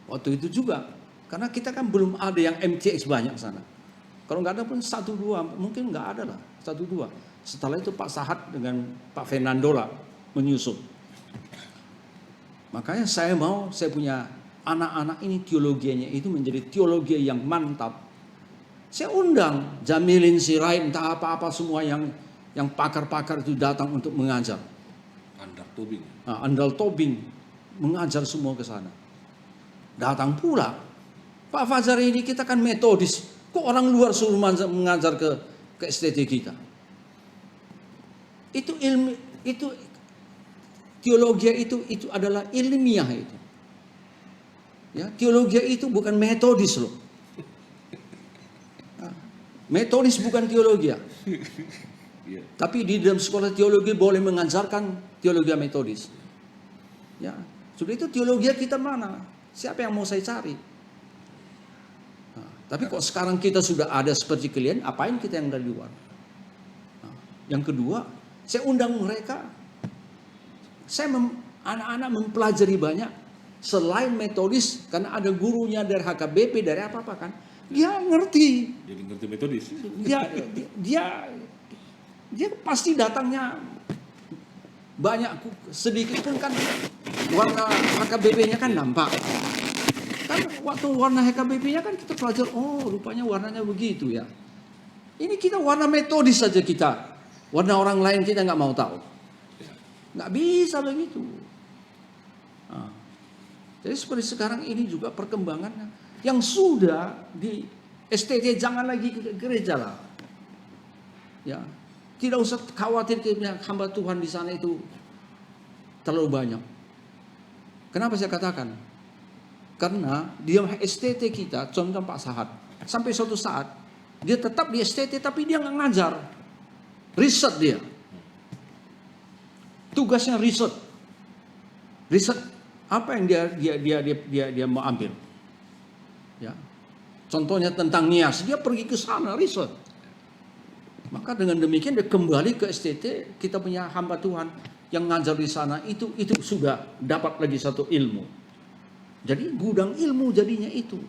waktu itu juga karena kita kan belum ada yang MTX banyak sana. Kalau nggak ada pun 1-2, mungkin nggak ada lah 1-2. Setelah itu Pak Sahat dengan Pak Fernando lah menyusul. Makanya saya punya anak-anak ini teologianya itu menjadi teologi yang mantap. Saya undang Jamilin Sirait, entah apa-apa semua yang pakar-pakar itu datang untuk mengajar. Andal Tobing mengajar semua ke sana. Datang pula Pak Fajar ini, kita kan metodis. Kok orang luar suruh mengajar ke STT kita? Itu ilmu, itu teologi itu adalah ilmiah itu. Ya, teologi itu bukan metodis loh. Metodis bukan teologi. Tapi di dalam sekolah teologi boleh mengajarkan teologi metodis. Ya, sudah itu teologi kita mana? Siapa yang mau saya cari? Nah, tapi kok sekarang kita sudah ada seperti kalian, apain kita yang dari luar? Nah, yang kedua, saya undang mereka. Anak-anak mempelajari banyak selain metodis karena ada gurunya dari HKBP, dari apa-apa kan. Dia ngerti. Jadi ngerti metodis. Dia pasti datangnya banyak, sedikit pun kan warna HKBP-nya kan nampak. Kan waktu warna HKBP-nya kan kita pelajari, oh rupanya warnanya begitu ya. Ini kita warna metodis saja kita. Warna orang lain kita nggak mau tahu. Nggak bisa begitu. Nah, jadi seperti sekarang ini juga perkembangannya. Yang sudah di STT jangan lagi ke gereja lah. Ya, tidak usah khawatir hamba Tuhan di sana itu terlalu banyak. Kenapa saya katakan? Karena dia STT kita, contoh Pak Sahat, sampai suatu saat dia tetap di STT tapi dia nggak ngajar, riset dia. Tugasnya riset. Riset apa yang dia mau ambil? Ya. Contohnya tentang Nias, dia pergi ke sana riset. Maka dengan demikian dia kembali ke STT, kita punya hamba Tuhan yang ngajar di sana itu sudah dapat lagi satu ilmu. Jadi gudang ilmu jadinya itu.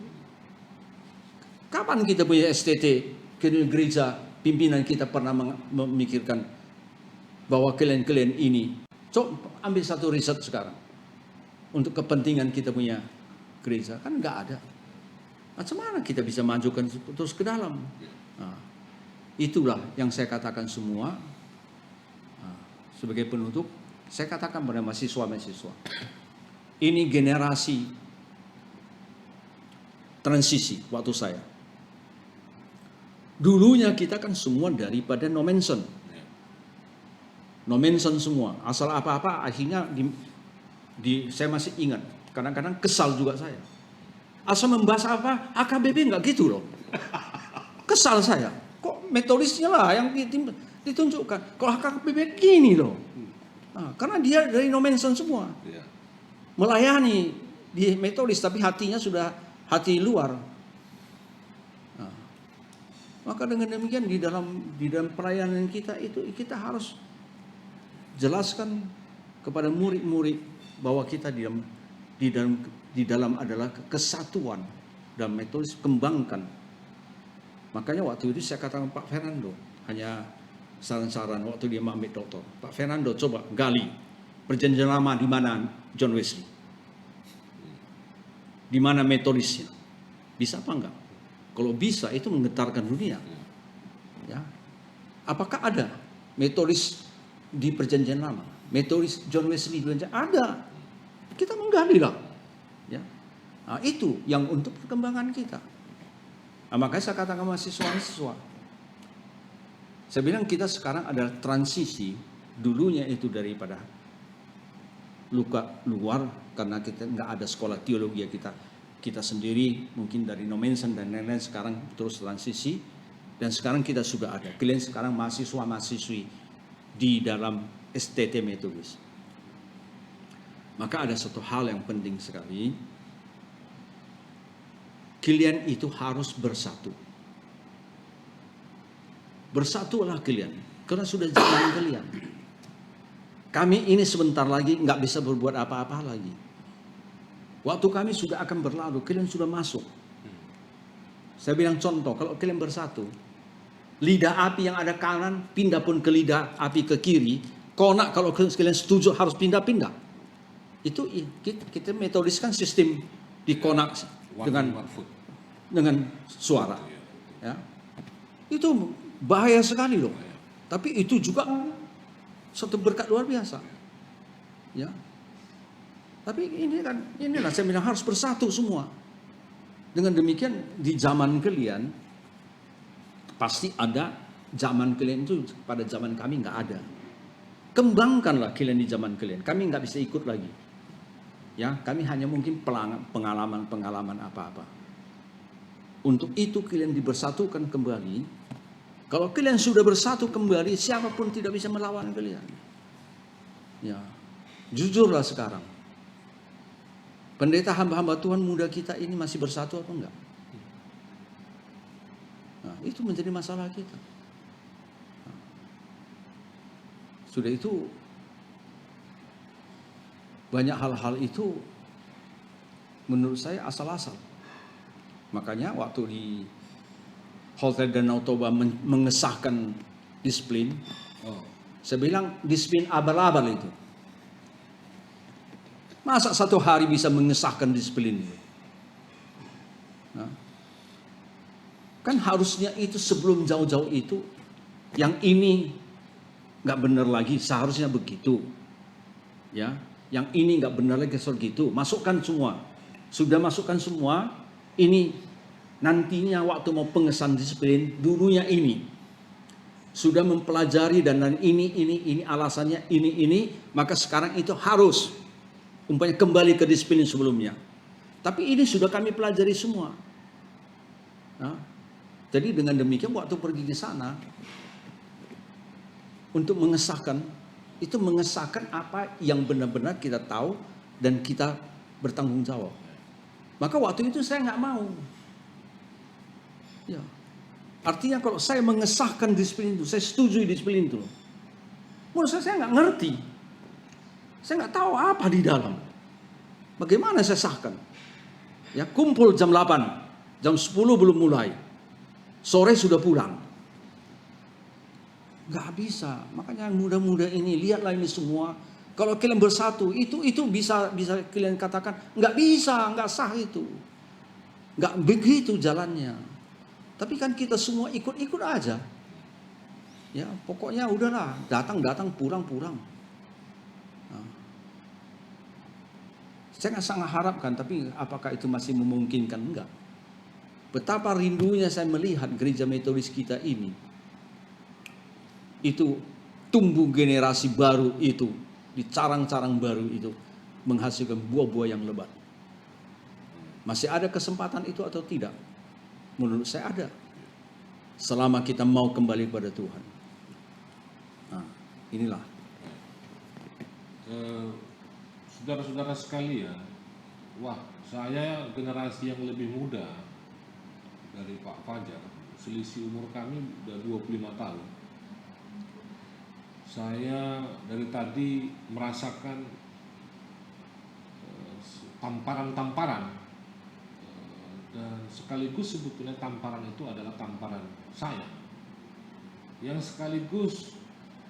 Kapan kita punya STT ke gereja, pimpinan kita pernah memikirkan bahwa kalian ini, coba ambil satu riset sekarang untuk kepentingan kita punya gereja, kan nggak ada. Macam mana kita bisa majukan terus ke dalam? Nah, itulah yang saya katakan semua. Nah, sebagai penutup, saya katakan pada mahasiswa-mahasiswa, ini generasi transisi waktu saya. Dulunya kita kan semua daripada no mention. No mention semua. Asal apa-apa akhirnya saya masih ingat. Kadang-kadang kesal juga saya. Asal membahas apa, AKBP nggak gitu loh. Kesal saya. Kok metodisnya lah yang ditunjukkan. Kalau AKBP gini loh. Nah, karena dia dari no mention semua. Melayani di metodis tapi hatinya sudah hati luar. Maka dengan demikian di dalam pelayanan kita itu kita harus jelaskan kepada murid-murid bahwa kita di dalam adalah kesatuan dan metodis kembangkan. Makanya waktu itu saya katakan Pak Fernando, hanya saran-saran waktu dia mengambil doktor. Pak Fernando coba gali perjanjian lama di mana John Wesley. Di mana metodisnya? Bisa apa enggak? Kalau bisa itu menggetarkan dunia. Ya. Apakah ada metodis di perjanjian lama? Metodis John Wesley ada. Kita menggali lah. Ya. Nah, itu yang untuk perkembangan kita. Nah, makanya saya katakan mahasiswa-mahasiswa. Saya bilang kita sekarang adalah transisi. Dulunya itu daripada luar karena kita nggak ada sekolah teologi kita sendiri mungkin dari no mention dan lain-lain, sekarang terus transisi dan sekarang kita sudah ada. Kalian sekarang mahasiswa-mahasiswi di dalam STT Metodis. Maka ada satu hal yang penting sekali. Kalian itu harus bersatu. Bersatulah kalian karena sudah zaman kalian. Kami ini sebentar lagi nggak bisa berbuat apa-apa lagi. Waktu kami sudah akan berlalu, kalian sudah masuk. Saya bilang contoh, kalau kalian bersatu, lidah api yang ada kanan, pindah pun ke lidah api ke kiri. Konak kalau kalian setuju harus pindah-pindah. Itu kita metodiskan sistem di konak dengan suara. Ya. Itu bahaya sekali loh. Tapi itu juga suatu berkat luar biasa. Ya. Tapi inilah saya bilang harus bersatu semua. Dengan demikian di zaman kalian pasti ada, zaman kalian itu pada zaman kami nggak ada. Kembangkanlah kalian di zaman kalian. Kami nggak bisa ikut lagi. Ya, kami hanya mungkin pengalaman apa-apa. Untuk itu kalian dibersatukan kembali. Kalau kalian sudah bersatu kembali, siapapun tidak bisa melawan kalian. Ya, jujurlah sekarang. Pendeta hamba-hamba Tuhan muda kita ini masih bersatu apa enggak? Nah, itu menjadi masalah kita. Nah, sudah itu banyak hal-hal itu menurut saya asal-asal. Makanya waktu di Hotel Danau Toba mengesahkan disiplin, saya bilang disiplin abal-abal itu. Masa satu hari bisa mengesahkan disiplin itu? Nah, kan harusnya itu sebelum jauh-jauh itu, yang ini nggak benar lagi, seharusnya begitu. Ya, yang ini nggak benar lagi, seperti itu. Masukkan semua, sudah masukkan semua. Ini nantinya waktu mau pengesahan disiplin, dulunya ini sudah mempelajari dan ini alasannya ini, maka sekarang itu harus umpamanya kembali ke disiplin sebelumnya. Tapi ini sudah kami pelajari semua. Nah, jadi dengan demikian waktu pergi ke sana untuk mengesahkan, itu mengesahkan apa yang benar-benar kita tahu dan kita bertanggung jawab. Maka waktu itu saya nggak mau. Ya. Artinya kalau saya mengesahkan disiplin itu, saya setuju disiplin itu. Menurut saya nggak ngerti. Saya nggak tahu apa di dalam. Bagaimana saya sahkan? Ya, kumpul jam 8. Jam 10 belum mulai. Sore sudah pulang. Nggak bisa. Makanya yang muda-muda ini, lihatlah ini semua. Kalau kalian bersatu, itu bisa kalian katakan, nggak bisa, nggak sah itu. Nggak begitu jalannya. Tapi kan kita semua ikut-ikut aja. Ya, pokoknya udahlah, datang, pulang. Nah, saya sangat harapkan, tapi apakah itu masih memungkinkan? Enggak. Betapa rindunya saya melihat gereja metodis kita ini. Itu tumbuh generasi baru itu, di carang-carang baru itu, menghasilkan buah-buah yang lebat. Masih ada kesempatan itu atau tidak? Menurut saya ada. Selama kita mau kembali pada Tuhan. Nah, inilah. Saudara-saudara sekalian, wah, saya generasi yang lebih muda dari Pak Fajar, selisih umur kami udah 25 tahun. Saya dari tadi merasakan tamparan-tamparan, dan sekaligus sebetulnya tamparan itu adalah tamparan saya, yang sekaligus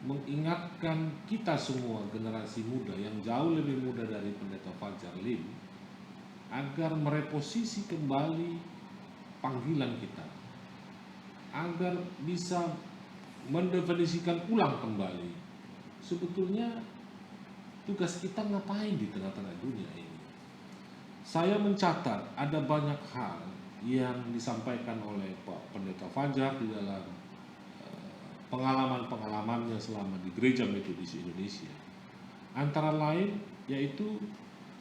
mengingatkan kita semua generasi muda yang jauh lebih muda dari Pendeta Fajar Lim, agar mereposisi kembali panggilan kita, agar bisa mendefinisikan ulang kembali sebetulnya tugas kita ngapain di tengah-tengah dunia ini. Saya mencatat ada banyak hal yang disampaikan oleh Pak Pendeta Fajar di dalam pengalaman-pengalamannya selama di Gereja Metodis Indonesia. Antara lain yaitu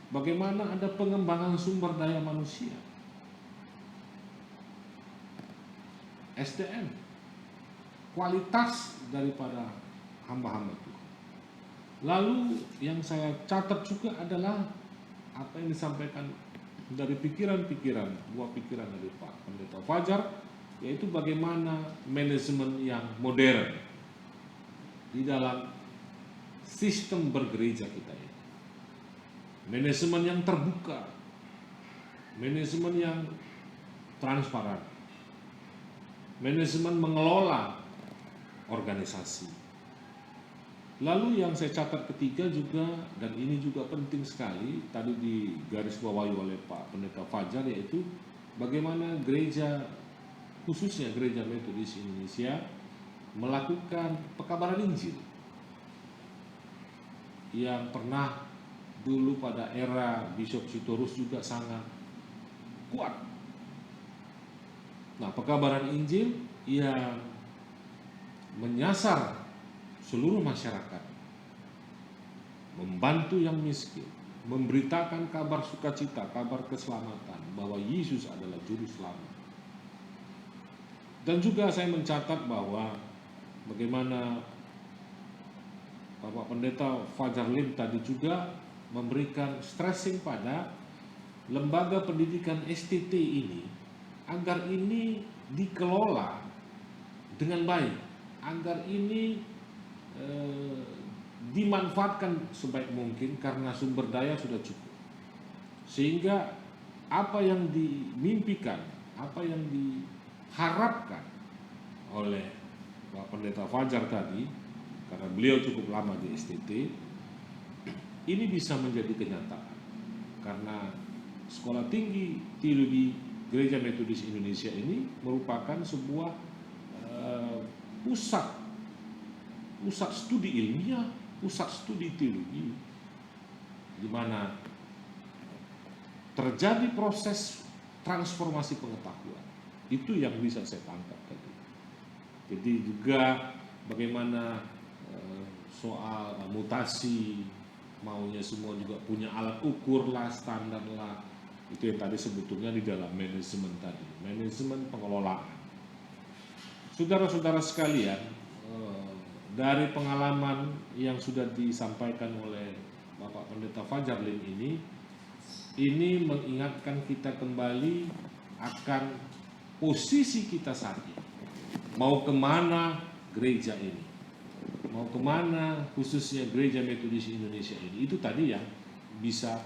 bagaimana ada pengembangan sumber daya manusia, SDM, kualitas daripada hamba-hamba Tuhan. Lalu yang saya catat juga adalah apa yang disampaikan dari pikiran-pikiran, buah pikiran dari Pak Pendeta Fajar, yaitu bagaimana manajemen yang modern di dalam sistem bergereja kita ini. Manajemen yang terbuka, manajemen yang transparan, manajemen mengelola organisasi. Lalu yang saya catat ketiga juga, dan ini juga penting sekali, tadi digarisbawahi oleh Pak Pendeta Fajar, yaitu bagaimana gereja, khususnya Gereja Metodis Indonesia, melakukan pekabaran Injil yang pernah dulu pada era Bishop Sitorus juga sangat kuat. Nah, pekabaran Injil yang menyasar seluruh masyarakat, membantu yang miskin, memberitakan kabar sukacita, kabar keselamatan, bahwa Yesus adalah juru selamat. Dan juga saya mencatat bahwa bagaimana Bapak Pendeta Fajar Lim tadi juga memberikan stressing pada lembaga pendidikan STT ini, agar ini dikelola dengan baik, agar ini dimanfaatkan sebaik mungkin karena sumber daya sudah cukup, sehingga apa yang dimimpikan, apa yang diharapkan oleh Pak Pendeta Fajar tadi, karena beliau cukup lama di STT, ini bisa menjadi kenyataan. Karena Sekolah Tinggi Teologi Gereja Metodis Indonesia ini merupakan sebuah pusat studi ilmiah, pusat studi teologi, di mana terjadi proses transformasi pengetahuan. Itu yang bisa saya tangkap tadi. Jadi juga bagaimana soal mutasi, maunya semua juga punya alat ukur lah, standar lah. Itu yang tadi sebetulnya di dalam manajemen tadi, manajemen pengelolaan. Saudara-saudara sekalian, dari pengalaman yang sudah disampaikan oleh Bapak Pendeta Fajar Lim ini mengingatkan kita kembali akan posisi kita saat ini. Mau kemana gereja ini? Mau kemana khususnya Gereja Metodis Indonesia ini? Itu tadi yang bisa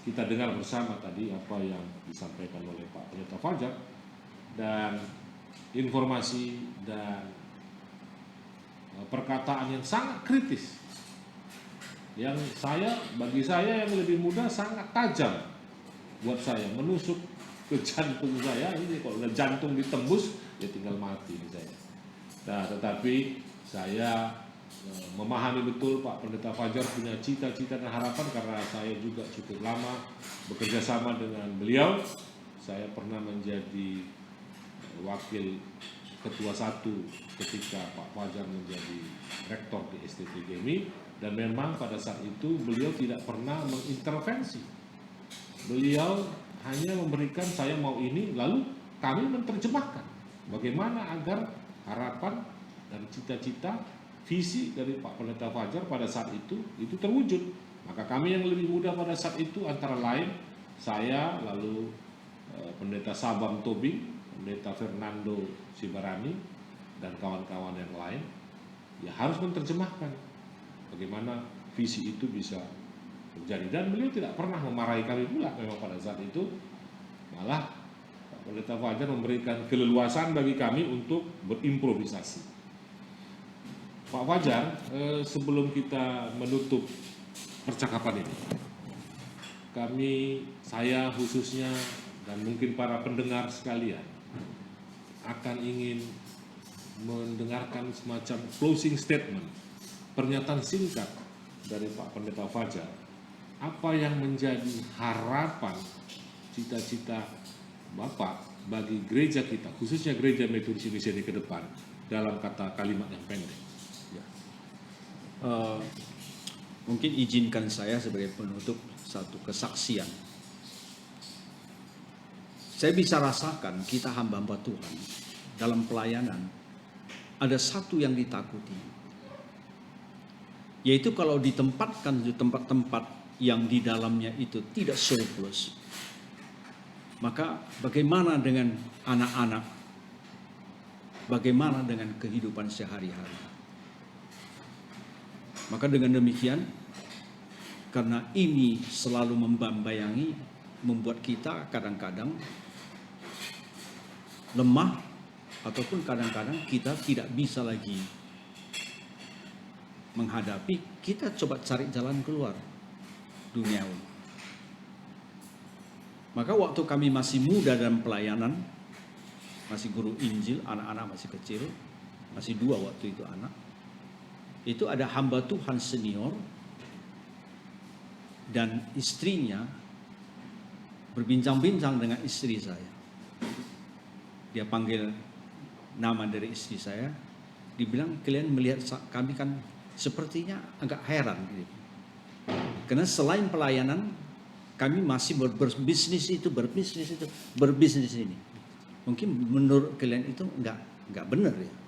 kita dengar bersama tadi apa yang disampaikan oleh Pak Pendeta Fajar, dan informasi dan perkataan yang sangat kritis, yang bagi saya yang lebih muda sangat tajam buat saya, menusuk ke jantung saya. Ini kalau jantung ditembus ya tinggal mati saya. Nah, tetapi saya memahami betul Pak Pendeta Fajar punya cita-cita dan harapan, karena saya juga cukup lama bekerja sama dengan beliau. Saya pernah menjadi wakil ketua 1 ketika Pak Fajar menjadi rektor di STT GEMI, dan memang pada saat itu beliau tidak pernah mengintervensi. Beliau hanya memberikan saya mau ini, lalu kami menerjemahkan bagaimana agar harapan dan cita-cita visi dari Pak Pendeta Fajar pada saat itu terwujud. Maka kami yang lebih muda pada saat itu antara lain saya, lalu Pendeta Sabam Tobing, Pendeta Fernando Sibarani, dan kawan-kawan yang lain, ya harus menerjemahkan bagaimana visi itu bisa terjadi. Dan beliau tidak pernah memarahi kami pula memang pada saat itu, malah Pak Pendeta Fajar memberikan keleluasan bagi kami untuk berimprovisasi. Pak Fajar, sebelum kita menutup percakapan ini, saya khususnya dan mungkin para pendengar sekalian akan ingin mendengarkan semacam closing statement, pernyataan singkat dari Pak Pendeta Fajar. Apa yang menjadi harapan, cita-cita Bapak bagi gereja kita, khususnya gereja Metodis Indonesia ini ke depan, dalam kalimat yang pendek? Mungkin izinkan saya sebagai penutup satu kesaksian. Saya bisa rasakan kita hamba-hamba Tuhan dalam pelayanan ada satu yang ditakuti, yaitu kalau ditempatkan di tempat-tempat yang di dalamnya itu tidak surplus, maka bagaimana dengan anak-anak, bagaimana dengan kehidupan sehari-hari. Maka dengan demikian, karena ini selalu membayangi, membuat kita kadang-kadang lemah, ataupun kadang-kadang kita tidak bisa lagi menghadapi, kita coba cari jalan keluar duniawi. Maka waktu kami masih muda dalam pelayanan, masih guru Injil, anak-anak masih kecil, masih 2 waktu itu anak, itu ada hamba Tuhan senior dan istrinya berbincang-bincang dengan istri saya. Dia panggil nama dari istri saya, dibilang, kalian melihat kami kan sepertinya agak heran gitu. Karena selain pelayanan, kami masih berbisnis ini. Mungkin menurut kalian itu enggak benar ya.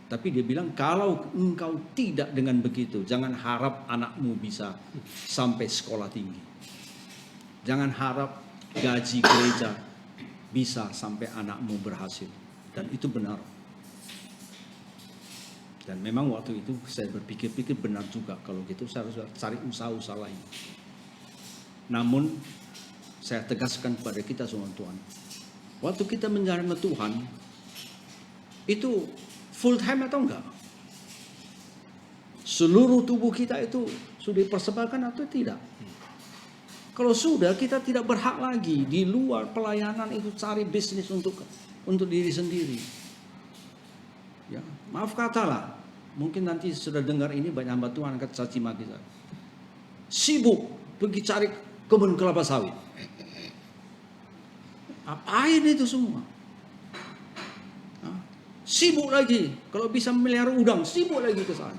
Tapi dia bilang, kalau engkau tidak dengan begitu, jangan harap anakmu bisa sampai sekolah tinggi. Jangan harap gaji gereja bisa sampai anakmu berhasil. Dan itu benar. Dan memang waktu itu saya berpikir-pikir benar juga, kalau gitu saya harus cari usaha-usaha lain. Namun saya tegaskan kepada kita semua Tuhan, waktu kita menjalani Tuhan, itu full time atau enggak? Seluruh tubuh kita itu sudah dipersembahkan atau tidak? Kalau sudah, kita tidak berhak lagi di luar pelayanan itu cari bisnis untuk diri sendiri. Ya, maaf katalah, mungkin nanti sudah dengar ini banyak hamba Tuhan akan caci maki saya. Sibuk pergi cari kebun kelapa sawit. Apain itu semua? Sibuk lagi, kalau bisa melihara udang, sibuk lagi ke sana.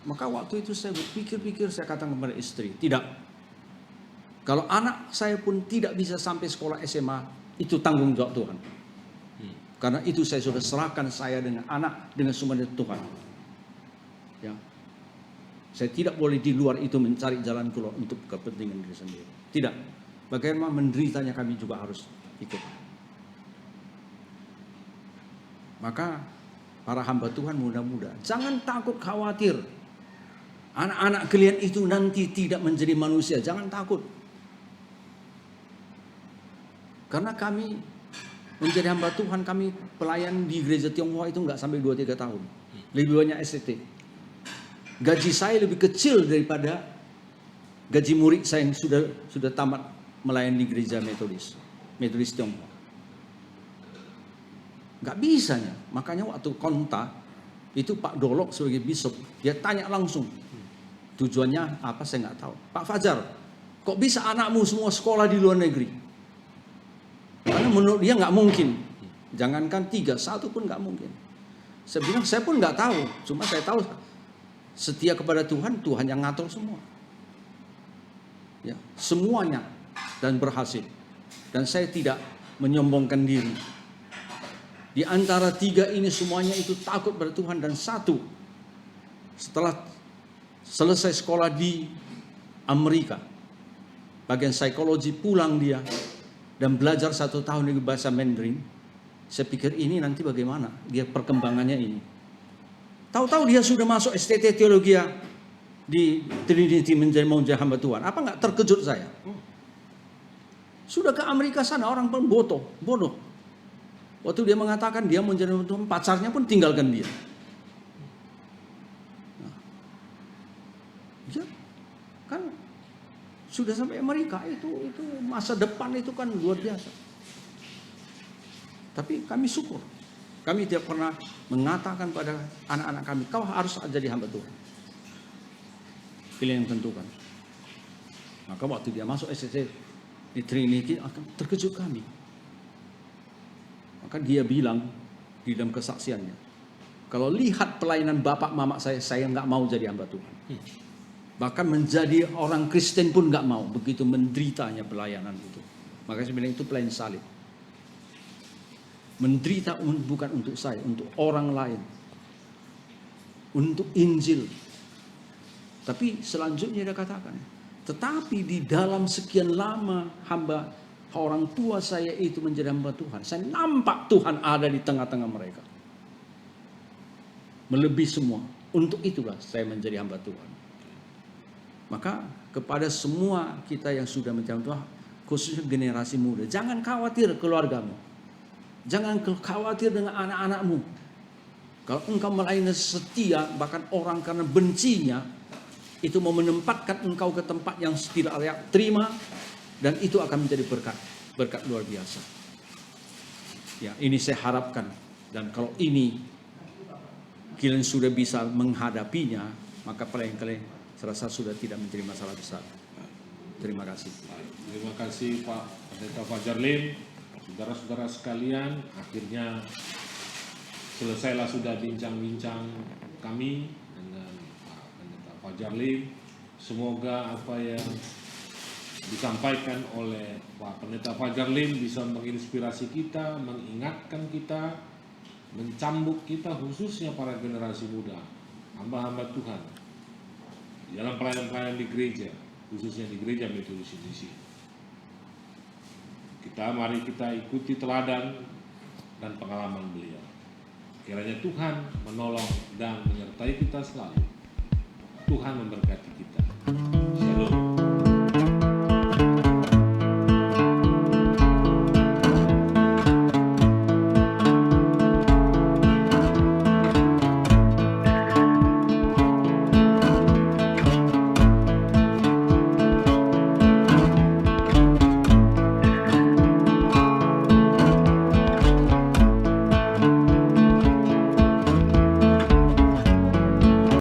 Maka waktu itu saya berpikir-pikir, saya katakan kepada istri, tidak. Kalau anak saya pun tidak bisa sampai sekolah SMA, itu tanggung jawab Tuhan. Karena itu saya sudah serahkan saya dengan anak, dengan semuanya Tuhan. Ya. Saya tidak boleh di luar itu mencari jalan keluar untuk kepentingan diri sendiri. Tidak. Bagaimana menderitanya kami juga harus ikut. Maka para hamba Tuhan muda-muda, jangan takut khawatir. Anak-anak kalian itu nanti tidak menjadi manusia, jangan takut. Karena kami menjadi hamba Tuhan, kami pelayan di gereja Tionghoa itu nggak sampai 2-3 tahun. Lebih banyak STT. Gaji saya lebih kecil daripada gaji murid saya yang sudah tamat melayani di gereja Metodis Tionghoa. Nggak bisanya. Makanya waktu kontak itu Pak Dolok sebagai bishop, dia tanya langsung. Tujuannya apa saya nggak tahu. Pak Fajar, kok bisa anakmu semua sekolah di luar negeri? Karena menurut dia nggak mungkin. Jangankan 3, 1 pun nggak mungkin. Saya bilang saya pun nggak tahu. Cuma saya tahu setia kepada Tuhan, Tuhan yang ngatur semua. Ya, semuanya dan berhasil. Dan saya tidak menyombongkan diri. Di antara 3 ini semuanya itu takut pada Tuhan, dan 1 setelah selesai sekolah di Amerika, bagian psikologi, pulang dia dan belajar 1 tahun di bahasa Mandarin. Saya pikir ini nanti bagaimana dia perkembangannya ini. Tahu-tahu dia sudah masuk STT Teologi di Trinity mau menjadi hamba Tuhan. Apa nggak terkejut saya? Sudah ke Amerika sana, orang pun bodoh. Waktu dia mengatakan dia mau menjadi hamba Tuhan, pacarnya pun tinggalkan dia. Ya, kan sudah sampai Amerika, itu masa depan itu kan luar biasa. Tapi kami syukur, kami tidak pernah mengatakan pada anak-anak kami, kau harus jadi hamba Tuhan. Pilih yang tentukan. Maka waktu dia masuk STT di Trinity, akan terkejut kami. Maka dia bilang di dalam kesaksiannya, kalau lihat pelayanan bapak mama saya nggak mau jadi hamba Tuhan. Bahkan menjadi orang Kristen pun nggak mau, begitu menderitanya pelayanan itu. Makanya saya bilang itu pelayan salib. Menderita bukan untuk saya, untuk orang lain, untuk Injil. Tapi selanjutnya dia katakan, tetapi di dalam sekian lama hamba orang tua saya itu menjadi hamba Tuhan, saya nampak Tuhan ada di tengah-tengah mereka. Melebihi semua. Untuk itulah saya menjadi hamba Tuhan. Maka kepada semua kita yang sudah menjadi hamba Tuhan, khususnya generasi muda, jangan khawatir keluargamu. Jangan khawatir dengan anak-anakmu. Kalau engkau melayani setia, bahkan orang karena bencinya itu mau menempatkan engkau ke tempat yang tidak layak terima, dan itu akan menjadi berkat luar biasa. Ya, ini saya harapkan, dan kalau ini kalian sudah bisa menghadapinya, maka kalian serasa sudah tidak menjadi masalah besar. Terima kasih. Terima kasih Pak Pendeta Fajar Lim. Saudara-saudara sekalian, akhirnya selesailah sudah bincang-bincang kami dengan Pak Pendeta Fajar Lim. Semoga apa yang disampaikan oleh Pak Pendeta Fajar Lim bisa menginspirasi kita, mengingatkan kita, mencambuk kita, khususnya para generasi muda, hamba-hamba Tuhan dalam pelayanan-pelayanan di gereja, khususnya di gereja Metodis Indonesia. Mari kita ikuti teladan dan pengalaman beliau. Kiranya Tuhan menolong dan menyertai kita selalu. Tuhan memberkati.